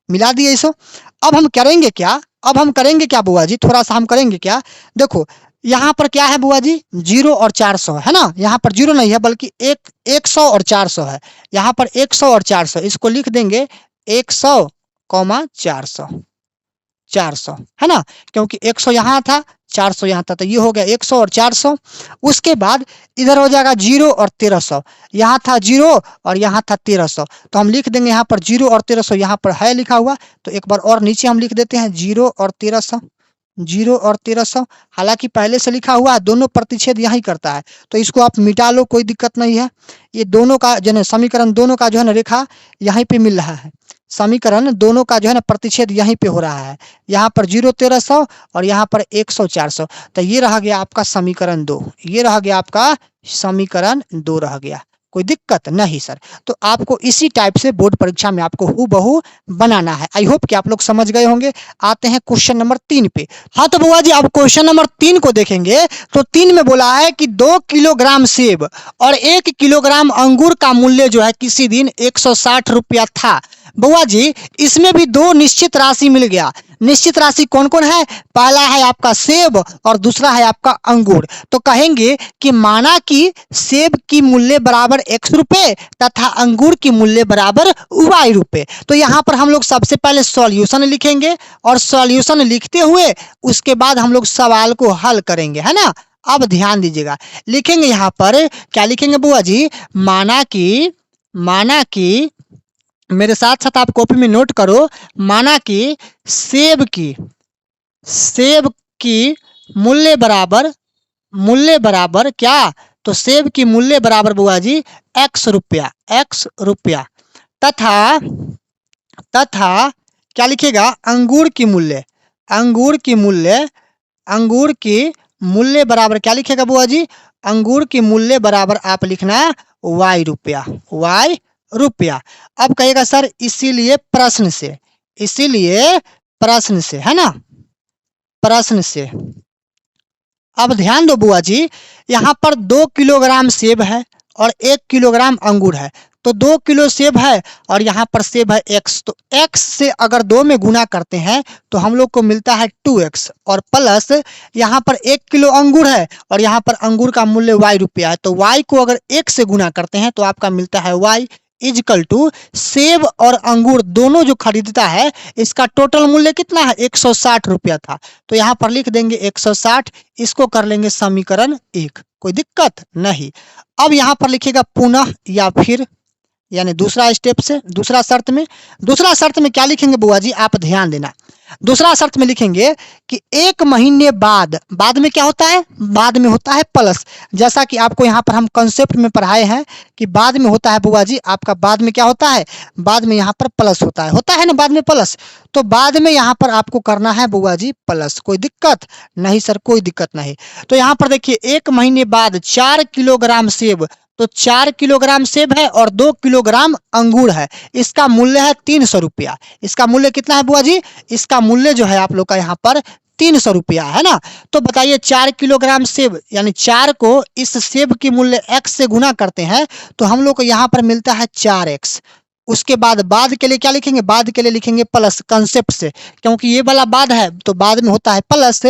मिला दिए इसको। अब हम करेंगे क्या, अब हम करेंगे क्या बुआ जी, थोड़ा सा हम करेंगे क्या, देखो यहाँ पर क्या है बुआ जी 0 और 400, है ना, यहाँ पर 0 नहीं है बल्कि 100 और 400 है। यहाँ पर 100 और 400 इसको लिख देंगे 100 400, 400, है ना, क्योंकि 100 यहाँ था 400 यहाँ था, तो ये हो गया 100 और 400। उसके बाद इधर हो जाएगा 0 और 1300, यहाँ था 0 और यहाँ था 1300, तो हम लिख देंगे यहाँ पर 0 और 1300 यहाँ पर है लिखा हुआ, तो एक बार और नीचे हम लिख देते हैं 0 और 1300, 0 और 1300। हालांकि पहले से लिखा हुआ है, दोनों प्रतिच्छेद यही करता है, तो इसको आप मिटा लो, कोई दिक्कत नहीं है। ये दोनों का जो है समीकरण दोनों का जो है ना रेखा यहीं पे मिल रहा है, समीकरण दोनों का जो है ना प्रतिच्छेद यहीं पे हो रहा है, यहाँ पर 0 1300 और यहाँ पर 100 400। तो ये रह गया आपका समीकरण 2, ये रह गया आपका समीकरण 2 रह गया, कोई दिक्कत नहीं सर। तो आपको इसी टाइप से बोर्ड परीक्षा में आपको हूबहू बनाना है। आई होप कि आप लोग समझ गए होंगे। आते हैं क्वेश्चन नंबर 3 पे। हाँ तो बुआ जी अब क्वेश्चन नंबर 3 को देखेंगे तो 3 में बोला है कि 2 किलोग्राम सेब और 1 किलोग्राम अंगूर का मूल्य जो है किसी दिन 160 रुपया था। बुआ जी इसमें भी दो निश्चित राशि मिल गया। निश्चित राशि कौन कौन है, पहला है आपका सेब और दूसरा है आपका अंगूर। तो कहेंगे कि माना कि सेब की मूल्य बराबर x रुपए तथा अंगूर की मूल्य बराबर y रुपए। तो यहाँ पर हम लोग सबसे पहले सॉल्यूशन लिखेंगे और सॉल्यूशन लिखते हुए उसके बाद हम लोग सवाल को हल करेंगे, है ना। अब ध्यान दीजिएगा, लिखेंगे यहाँ पर क्या लिखेंगे बुआ जी, माना कि मेरे साथ साथ आप कॉपी में नोट करो, माना कि सेब की मूल्य बराबर क्या, तो सेब की मूल्य बराबर बुआ जी x रुपया तथा क्या लिखेगा अंगूर की मूल्य बराबर क्या लिखेगा बुआ जी, अंगूर की मूल्य बराबर आप लिखना y रुपया। अब कहेगा सर इसीलिए प्रश्न से है ना, प्रश्न से। अब ध्यान दो बुआ जी, यहाँ पर 2 किलोग्राम सेब है और 1 किलोग्राम अंगूर है, तो 2 किलो सेब है और यहाँ पर सेब है x, तो x से अगर 2 में गुना करते हैं तो हम लोग को मिलता है 2x, और प्लस यहाँ पर 1 किलो अंगूर है और यहाँ पर अंगूर का मूल्य y रुपया है, तो y को अगर 1 से गुना करते हैं तो आपका मिलता है y इजकल टू सेब और अंगूर दोनों जो खरीदता है इसका टोटल मूल्य कितना है, 160 रुपया था। तो यहाँ पर लिख देंगे 160, इसको कर लेंगे समीकरण 1, कोई दिक्कत नहीं। अब यहाँ पर लिखिएगा पुनः या फिर, यानी दूसरा स्टेप से दूसरा शर्त में क्या लिखेंगे बुआ जी, आप ध्यान देना। दूसरा शर्त में लिखेंगे कि 1 महीने बाद में क्या होता है, बाद में होता है प्लस, जैसा कि आपको यहाँ पर हम कंसेप्ट में पढ़ाए हैं कि बाद में होता है बुआ जी आपका, बाद में क्या होता है, बाद में यहाँ पर प्लस होता है ना, बाद में प्लस, तो बाद में यहाँ पर आपको करना है बुआ जी प्लस, कोई दिक्कत नहीं सर, कोई दिक्कत नहीं। तो यहाँ पर देखिए 1 महीने बाद 4 किलोग्राम सेब, तो 4 किलोग्राम सेब है और 2 किलोग्राम अंगूर है, इसका मूल्य है 300 रुपया। इसका मूल्य कितना है बुआ जी, इसका मूल्य जो है आप लोग का यहाँ पर 300 रुपया है ना। तो बताइए 4 किलोग्राम सेब, यानी 4 को इस सेब की मूल्य x से गुना करते हैं तो हम लोग को यहाँ पर मिलता है 4x। उसके बाद के लिए क्या लिखेंगे, बाद के लिए लिखेंगे प्लस, कंसेप्ट से, क्योंकि ये वाला बाद है तो बाद में होता है प्लस।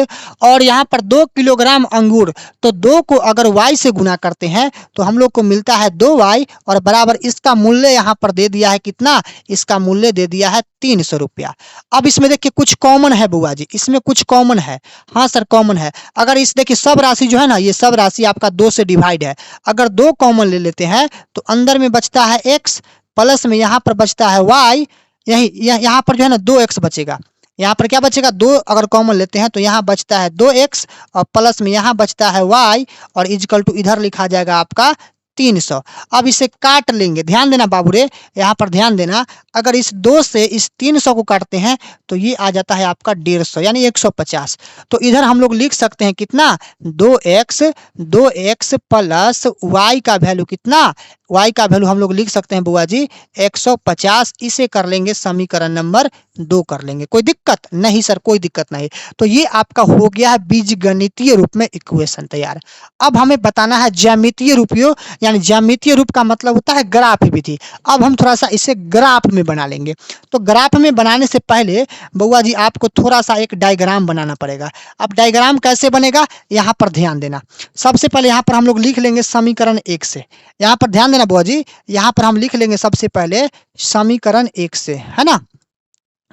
और यहाँ पर 2 किलोग्राम अंगूर, तो 2 को अगर y से गुना करते हैं तो हम लोग को मिलता है 2y, और बराबर इसका मूल्य यहाँ पर दे दिया है कितना, इसका मूल्य दे दिया है 300 रुपया। अब इसमें देखिए कुछ कॉमन है बुआ जी, इसमें कुछ कॉमन है, हाँ सर कॉमन है। अगर इस देखिए सब राशि जो है ना, ये सब राशि आपका 2 से डिवाइड है, अगर 2 कॉमन ले लेते हैं तो अंदर में बचता है x, प्लस में यहाँ पर बचता है y, यहाँ पर जो है ना 2x बचेगा। यहाँ पर क्या बचेगा, 2 अगर कॉमन लेते हैं तो यहाँ बचता है 2x, और प्लस में यहाँ बचता है y, और इजकल टू इधर लिखा जाएगा आपका 300। अब इसे काट लेंगे, ध्यान देना बाबू रे, यहाँ पर ध्यान देना, अगर इस 2 से इस 300 को काटते हैं तो ये आ जाता है आपका 150, यानी 150। तो इधर हम लोग लिख सकते हैं कितना, 2x प्लस y का वैल्यू कितना, y का वैल्यू हम लोग लिख सकते हैं बुआ जी 150। इसे कर लेंगे समीकरण नंबर 2 कर लेंगे, कोई दिक्कत नहीं सर, कोई दिक्कत नहीं। तो ये आपका हो गया है बीजगणितीय रूप में इक्वेशन तैयार। अब हमें बताना है ज्यामितीय रूपियों, यानी ज्यामितीय रूप का मतलब होता है ग्राफ विधि। अब हम थोड़ा सा इसे ग्राफ में बना लेंगे। तो ग्राफ में बनाने से पहले बुआ जी आपको थोड़ा सा एक डायग्राम बनाना पड़ेगा। अब डायग्राम कैसे बनेगा, यहाँ पर ध्यान देना। सबसे पहले यहाँ पर हम लोग लिख लेंगे समीकरण 1 से, यहाँ पर ध्यान देना बुआ जी, यहाँ पर हम लिख लेंगे सबसे पहले समीकरण 1 से, है ना,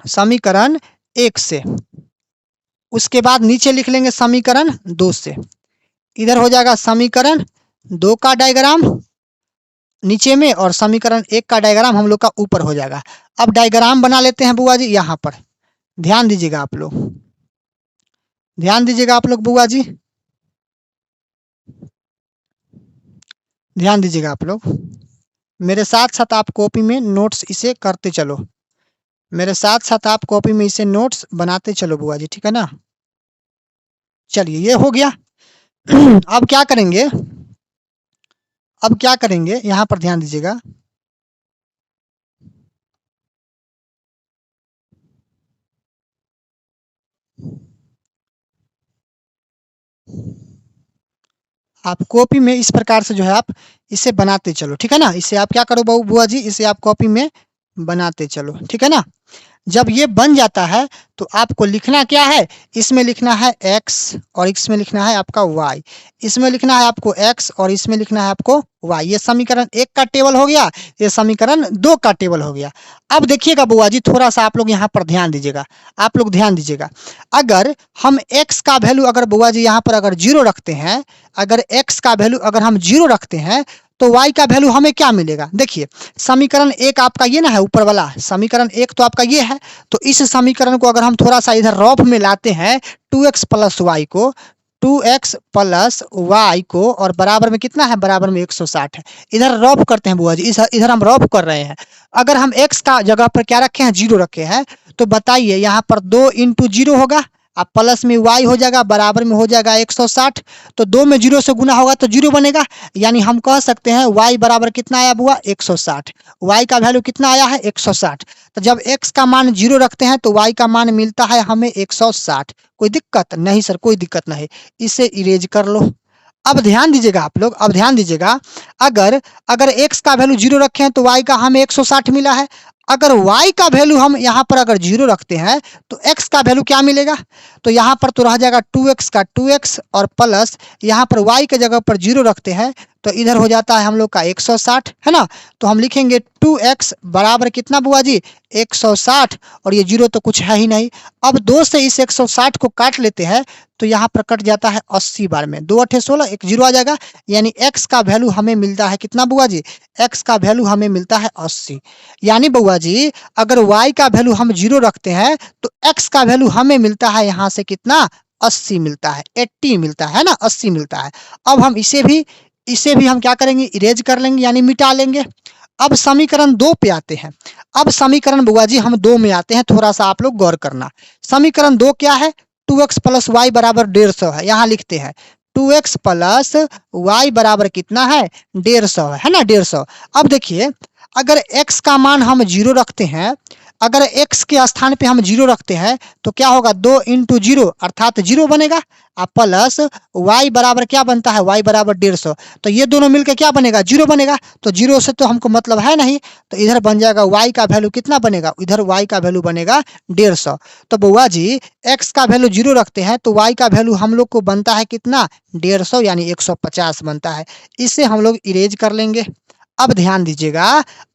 समीकरण 1 से। उसके बाद नीचे लिख लेंगे समीकरण 2 से, इधर हो जाएगा समीकरण 2 का डायग्राम नीचे में, और समीकरण 1 का डायग्राम हम लोग का ऊपर हो जाएगा। अब डायग्राम बना लेते हैं बुआ जी, यहाँ पर ध्यान दीजिएगा आप लोग, ध्यान दीजिएगा आप लोग बुआ जी, ध्यान दीजिएगा आप लोग, मेरे साथ साथ आप कॉपी में नोट्स इसे करते चलो, मेरे साथ साथ आप कॉपी में इसे नोट्स बनाते चलो बुआ जी, ठीक है ना। चलिए ये हो गया। अब क्या करेंगे, अब क्या करेंगे, यहाँ पर ध्यान दीजिएगा, आप कॉपी में इस प्रकार से जो है आप इसे बनाते चलो, ठीक है ना। इसे आप क्या करो बुआ जी, इसे आप कॉपी में बनाते चलो, ठीक है ना। जब ये बन जाता है तो आपको लिखना क्या है, इसमें लिखना है x और इसमें लिखना है आपका y, इसमें लिखना है आपको x और इसमें लिखना है आपको y। ये समीकरण 1 का टेबल हो गया, ये समीकरण 2 का टेबल हो गया। अब देखिएगा बुआ जी, थोड़ा सा आप लोग यहाँ पर ध्यान दीजिएगा, आप लोग ध्यान दीजिएगा। अगर हम x का वैल्यू अगर बुआ जी यहाँ पर अगर 0 रखते हैं, अगर x का वैल्यू अगर हम 0 रखते हैं तो y का वैल्यू हमें क्या मिलेगा। देखिए समीकरण 1 आपका ये ना है, ऊपर वाला समीकरण 1 तो आपका ये है, तो इस समीकरण को अगर हम थोड़ा सा इधर रफ में लाते हैं 2x प्लस वाई को, 2x प्लस वाई को, और बराबर में कितना है, बराबर में 160 है। इधर रफ करते हैं बुआ जी, इधर हम रफ कर रहे हैं। अगर हम x का जगह पर क्या रखे हैं, 0 रखे हैं, तो बताइए यहाँ पर 2 इंटू 0 होगा, अब प्लस में y हो जाएगा, बराबर में हो जाएगा 160। तो 2 में 0 से गुना होगा तो 0 बनेगा, यानी हम कह सकते हैं y बराबर कितना आया बुआ, 160। y का वैल्यू कितना आया है, 160। तो जब x का मान 0 रखते हैं तो y का मान मिलता है हमें 160। कोई दिक्कत नहीं सर, कोई दिक्कत नहीं। इसे इरेज कर लो। अब ध्यान दीजिएगा आप लोग, अब ध्यान दीजिएगा, अगर अगर x का वैल्यू 0 रखे हैं तो y का हमें 160 मिला है। अगर y का वैल्यू हम यहाँ पर अगर 0 रखते हैं तो x का वैल्यू क्या मिलेगा? तो यहाँ पर तो रह जाएगा 2x का 2x और प्लस यहाँ पर y के जगह पर 0 रखते हैं तो इधर हो जाता है हम लोग का 160, है ना। तो हम लिखेंगे 2x बराबर कितना बुआ जी? 160, और ये 0 तो कुछ है ही नहीं। अब 2 से इस 160 को काट लेते हैं तो यहाँ पर कट जाता है 80 बार में, 2 8 16, एक 0 आ जाएगा, यानी x का वैल्यू हमें मिलता है कितना बुआ जी? x का वैल्यू हमें मिलता है 80। यानी बुआ जी अगर y का वैल्यू हम 0 रखते हैं तो x का वैल्यू हमें मिलता है यहाँ से कितना? 80 मिलता है, 80 मिलता है ना, 80 मिलता है। अब हम इसे भी हम क्या करेंगे? इरेज कर लेंगे, यानी मिटा लेंगे। अब समीकरण 2 पे आते हैं। अब समीकरण बुआ जी हम 2 में आते हैं, थोड़ा सा आप लोग गौर करना। समीकरण 2 क्या है? 2x प्लस वाई बराबर 150 है। यहाँ लिखते हैं 2x प्लस वाई बराबर कितना है? 150 है ना, 150। अब देखिए अगर x का मान हम 0 रखते हैं, अगर x के स्थान पे हम 0 रखते हैं तो क्या होगा? 2 इंटू 0 अर्थात 0 बनेगा, प्लस y बराबर क्या बनता है? y बराबर 150। तो ये दोनों मिलकर क्या बनेगा? 0 बनेगा। तो 0 से तो हमको मतलब है नहीं, तो इधर बन जाएगा y का वैल्यू कितना बनेगा? इधर y का वैल्यू बनेगा 150। तो बुआ जी x का वैल्यू 0 रखते हैं तो y का वैल्यू हम लोग को बनता है कितना? 150, यानी 150 बनता है। इसे हम लोग इरेज कर लेंगे। अब ध्यान दीजिएगा,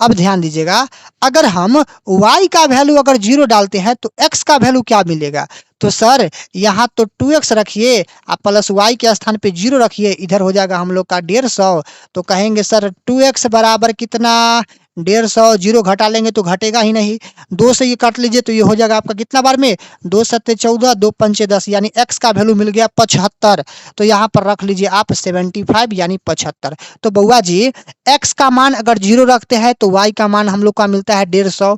अब ध्यान दीजिएगा, अगर हम y का वैल्यू अगर 0 डालते हैं तो x का वैल्यू क्या मिलेगा? तो सर यहाँ तो 2x रखिए, आप प्लस y के स्थान पे 0 रखिए, इधर हो जाएगा हम लोग का 150। तो कहेंगे सर 2x बराबर कितना? 150, 0 घटा लेंगे तो घटेगा ही नहीं। 2 से ये काट लीजिए तो ये हो जाएगा आपका कितना बार में? 2 सत्ते 14, 2 पंचे 10, यानी x का वैल्यू मिल गया 75। तो यहाँ पर रख लीजिए आप 75, यानी 75। तो बउआ जी x का मान अगर 0 रखते हैं तो y का मान हम लोग का मिलता है 150।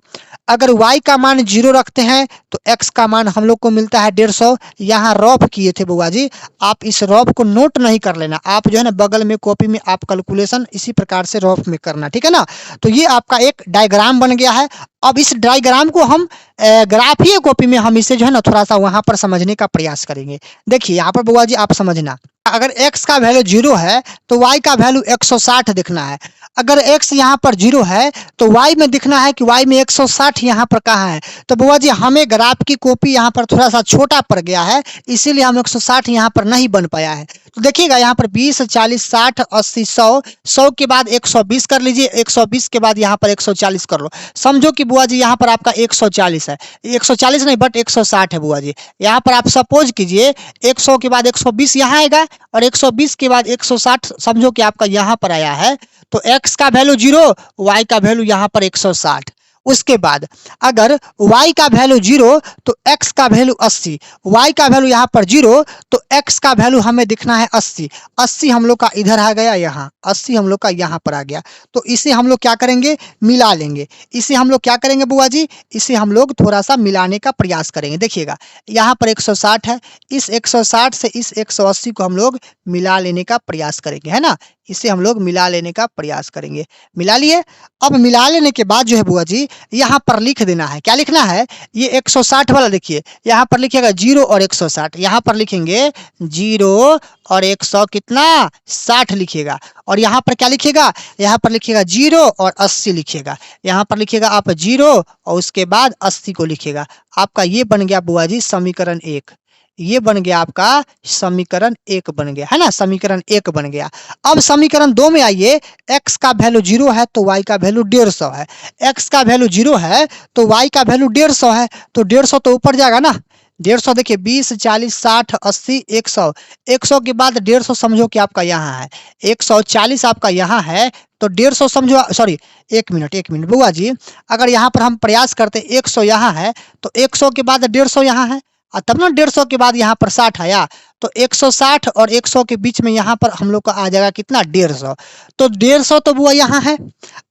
अगर y का मान 0 रखते हैं तो x का मान हम लोग को मिलता है 150। यहाँ रफ किए थे बुआ जी, आप इस रफ को नोट नहीं कर लेना, आप जो है ना बगल में कॉपी में आप कैलकुलेशन इसी प्रकार से रफ में करना, ठीक है ना। तो ये आपका एक डायग्राम बन गया है। अब इस डायग्राम को हम ग्राफीय कॉपी में हम इसे जो है ना थोड़ा सा वहां पर समझने का प्रयास करेंगे। देखिए यहाँ पर बुआ जी आप समझना, अगर x का वैल्यू 0 है तो y का वैल्यू 160 दिखना है। अगर x यहाँ पर 0 है तो y में दिखना है कि y में 160 यहाँ पर कहाँ है। तो बुआ जी हमें ग्राफ की कॉपी यहाँ पर थोड़ा सा छोटा पड़ गया है, इसीलिए हम 160 यहाँ पर नहीं बन पाया है। तो देखिएगा यहाँ पर 20, 40, 60, 80, 100, 100 के बाद 120 कर लीजिए, 120 के बाद यहाँ पर 140 कर लो। समझो कि बुआ जी यहाँ पर आपका 140 है, 140 नहीं बट 160 है बुआ जी। यहाँ पर आप सपोज कीजिए 100 के बाद 120 यहाँ आएगा और 120 के बाद 160 समझो कि आपका यहाँ पर आया है। तो x का वैल्यू 0, y का वैल्यू यहाँ पर 160। उसके बाद अगर y का वैल्यू 0 तो x का वैल्यू 80, y का वैल्यू यहाँ पर 0 तो x का वैल्यू हमें दिखना है 80। 80 हम लोग का इधर आ गया, यहाँ 80 हम लोग का यहाँ पर आ गया। तो इसे हम लोग क्या करेंगे? मिला लेंगे। इसे हम लोग क्या करेंगे बुआ जी? इसे हम लोग थोड़ा सा मिलाने का प्रयास करेंगे। देखिएगा यहाँ पर 160 है, इस 160 से इस 180 को हम लोग मिला लेने का प्रयास करेंगे, है ना। इसे हम लोग मिला लेने का प्रयास करेंगे। मिला लिए। अब मिला लेने के बाद जो है बुआ जी यहाँ पर लिख देना है। क्या लिखना है? ये 160 वाला देखिए, यहाँ पर लिखिएगा 0 और 160, यहाँ पर लिखेंगे 0 और 100 कितना? 60 लिखिएगा। और यहाँ पर क्या लिखिएगा? यहाँ पर लिखिएगा 0 और 80 लिखिएगा। यहाँ पर लिखिएगा आप 0 और उसके बाद 80 को लिखिएगा। आपका ये बन गया बुआ जी समीकरण 1। ये बन गया आपका समीकरण 1 बन गया, है ना, समीकरण 1 बन गया। अब समीकरण 2 में आइए, x का वैल्यू 0 है तो y का वैल्यू 150 है। x का वैल्यू 0 है तो y का वैल्यू 150 है, तो 150 तो ऊपर जाएगा ना। 150 देखिए 20, 40, 60, 80, 100, 100 के बाद 150 समझो कि आपका यहाँ है, 140 आपका यहाँ है, तो 150 समझो, सॉरी 1 मिनट बुआ जी, अगर यहाँ पर हम प्रयास करते 100 यहाँ है तो 100 के बाद 150 यहाँ है, तब ना 150 के बाद यहाँ पर 60 आया, तो 160 और 100 के बीच में यहाँ पर हम लोग का आ जाएगा कितना? 150। तो 150 तो बुआ यहाँ है,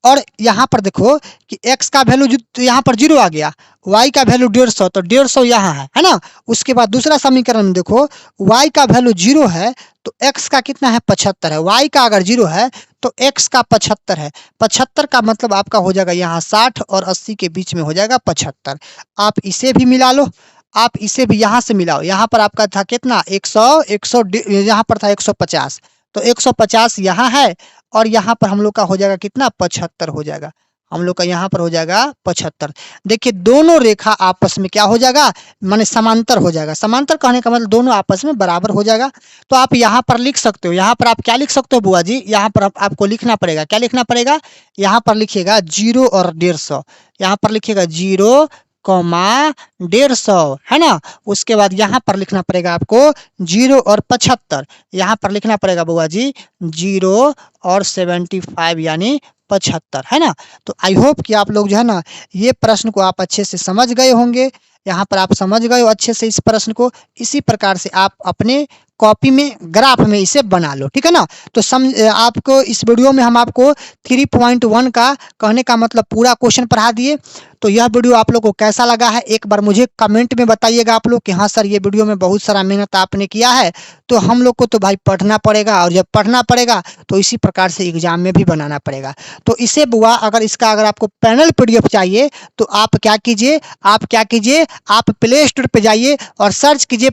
और यहाँ पर देखो कि x का वैल्यू यहाँ पर 0 आ गया, y का वैल्यू 150, तो 150 यहाँ है ना। उसके बाद दूसरा समीकरण में देखो y का वैल्यू 0 है तो x का कितना है? 75 है। y का अगर 0 है तो x का 75 है। 75 का मतलब आपका हो जाएगा यहाँ 60 और 80 के बीच में हो जाएगा 75। आप इसे भी मिला लो, आप इसे भी यहाँ से मिलाओ। यहाँ पर आपका था कितना? 100, यहाँ पर था 150, तो 150 यहाँ है और यहाँ पर हम लोग का हो जाएगा कितना, 75 हो जाएगा। हम लोग का यहाँ पर हो जाएगा 75। देखिए दोनों रेखा आपस में क्या हो जाएगा, माने समांतर हो जाएगा। समांतर कहने का मतलब दोनों आपस में बराबर हो जाएगा। तो आप यहाँ पर लिख सकते हो, यहाँ पर आप क्या लिख सकते हो बुआ जी, यहाँ पर आपको लिखना पड़ेगा, क्या लिखना पड़ेगा, यहाँ पर लिखिएगा 0 और 150, यहाँ पर लिखिएगा 0, 150 है ना। उसके बाद यहाँ पर लिखना पड़ेगा आपको 0 और 75, यहाँ पर लिखना पड़ेगा बुआ जी 0 और 75 यानी 75 है ना। तो आई होप कि आप लोग जो है ना ये प्रश्न को आप अच्छे से समझ गए होंगे। यहाँ पर आप समझ गए हो अच्छे से इस प्रश्न को। इसी प्रकार से आप अपने कॉपी में ग्राफ में इसे बना लो, ठीक है ना। तो आपको इस वीडियो में हम आपको 3.1 का कहने का मतलब पूरा क्वेश्चन पढ़ा दिए। तो यह वीडियो आप लोग को कैसा लगा है एक बार मुझे कमेंट में बताइएगा आप लोग कि हाँ सर ये वीडियो में बहुत सारा मेहनत आपने किया है। तो हम लोग को तो भाई पढ़ना पड़ेगा, और जब पढ़ना पड़ेगा तो इसी प्रकार से एग्जाम में भी बनाना पड़ेगा। तो इसे बुआ अगर आपको पैनल पीडीएफ चाहिए तो आप क्या कीजिए, आप प्ले स्टोर पे जाइए और सर्च कीजिए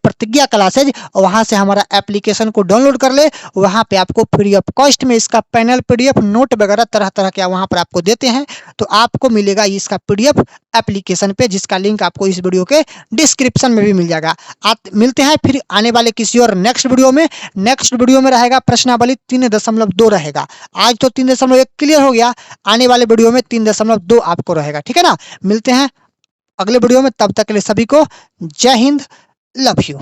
प्रतिज्ञा क्लासेज, और वहां से हमारा एप्लीकेशन को डाउनलोड कर ले। वहां पे आपको फ्री ऑफ कॉस्ट में इसका पैनल पीडीएफ नोट वगैरह तरह तरह के वहां पर आपको देते हैं। तो आपको मिलेगा इसका पीडीएफ एप्लीकेशन पे, जिसका लिंक आपको इस वीडियो के डिस्क्रिप्शन में भी मिल जाएगा। आप मिलते हैं फिर आने वाले किसी और नेक्स्ट वीडियो में। नेक्स्ट वीडियो में रहेगा प्रश्नावली 3.2 रहेगा। आज तो 3.1 क्लियर हो गया, आने वाले वीडियो में 3.2 आपको रहेगा, ठीक है ना। मिलते हैं अगले वीडियो में, तब तक के लिए सभी को जय हिंद, लव यू।